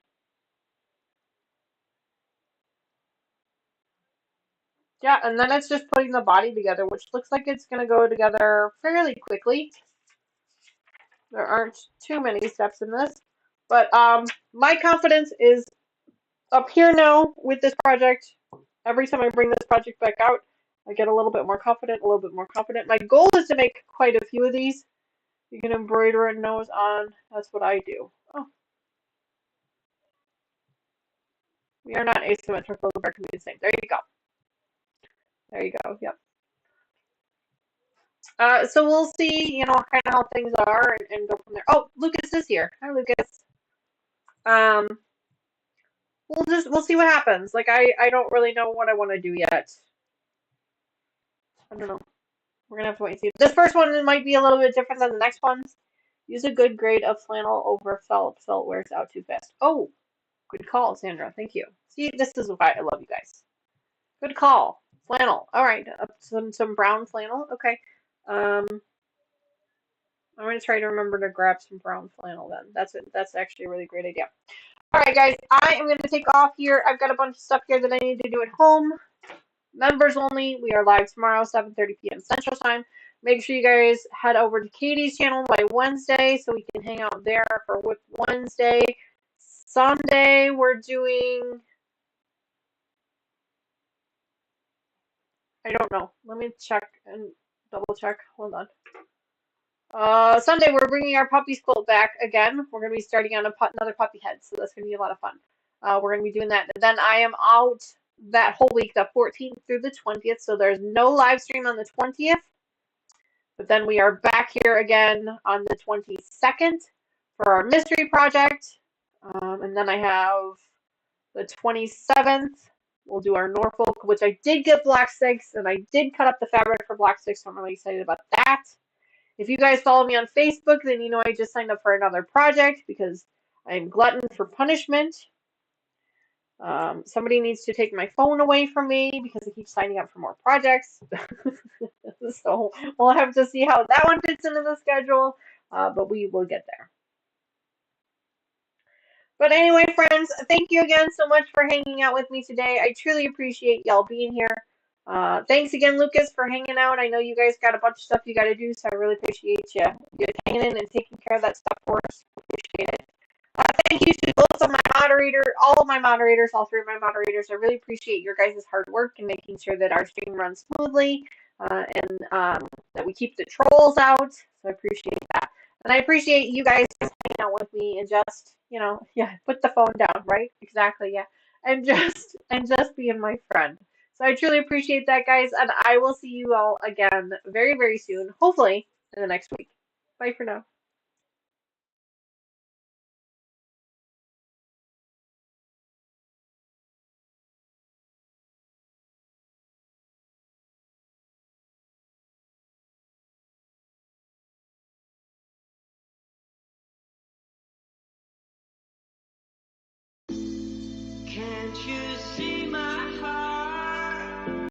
Yeah, and then it's just putting the body together, which looks like it's going to go together fairly quickly. There aren't too many steps in this. But my confidence is up here now with this project. Every time I bring this project back out, I get a little bit more confident, a little bit more confident. My goal is to make quite a few of these. You can embroider a nose on. That's what I do. Oh, we are not asymmetrical. The bear can be the same. There you go. There you go. Yep. So we'll see, kind of how things are and go from there. Oh, Lucas is here. Hi, Lucas. Um, we'll see what happens. Like I don't really know what I want to do yet. I don't know. We're gonna have to wait and see. This first one might be a little bit different than the next ones. Use a good grade of flannel over felt. Felt wears out too fast. Oh, good call, Sandra. Thank you. See, this is why I love you guys. Good call. Flannel. All right, some brown flannel. Okay. I'm gonna try to remember to grab some brown flannel then. That's actually a really great idea. All right, guys, I am gonna take off here. I've got a bunch of stuff here that I need to do at home. Members only. We are live tomorrow, 7:30 p.m. Central Time. Make sure you guys head over to Katie's channel by Wednesday so we can hang out there for Whip Wednesday. Sunday, we're doing, I don't know. Let me check and double check. Hold on. Sunday, we're bringing our puppies quilt back again. We're going to be starting on another puppy head, so that's going to be a lot of fun. We're going to be doing that. And then I am out that whole week, the 14th through the 20th, so there's no live stream on the 20th. But then we are back here again on the 22nd for our mystery project. And then I have the 27th. We'll do our Norfolk, which I did get block sticks, and I did cut up the fabric for block sticks, so I'm really excited about that. If you guys follow me on Facebook, then you know I just signed up for another project because I'm glutton for punishment. Somebody needs to take my phone away from me because I keep signing up for more projects. So we'll have to see how that one fits into the schedule, but we will get there. But anyway, friends, thank you again so much for hanging out with me today. I truly appreciate y'all being here. Thanks again, Lucas, for hanging out. I know you guys got a bunch of stuff you got to do, so I really appreciate you hanging in and taking care of that stuff for us. Appreciate it. Thank you to both of my moderators, all of my moderators, all three of my moderators. I really appreciate your guys' hard work in making sure that our stream runs smoothly and that we keep the trolls out. So I appreciate that. And I appreciate you guys hanging out with me and just, yeah, put the phone down, right? Exactly, yeah. And just being my friend. So I truly appreciate that, guys, and I will see you all again very, very soon, hopefully in the next week. Bye for now. Can't you see my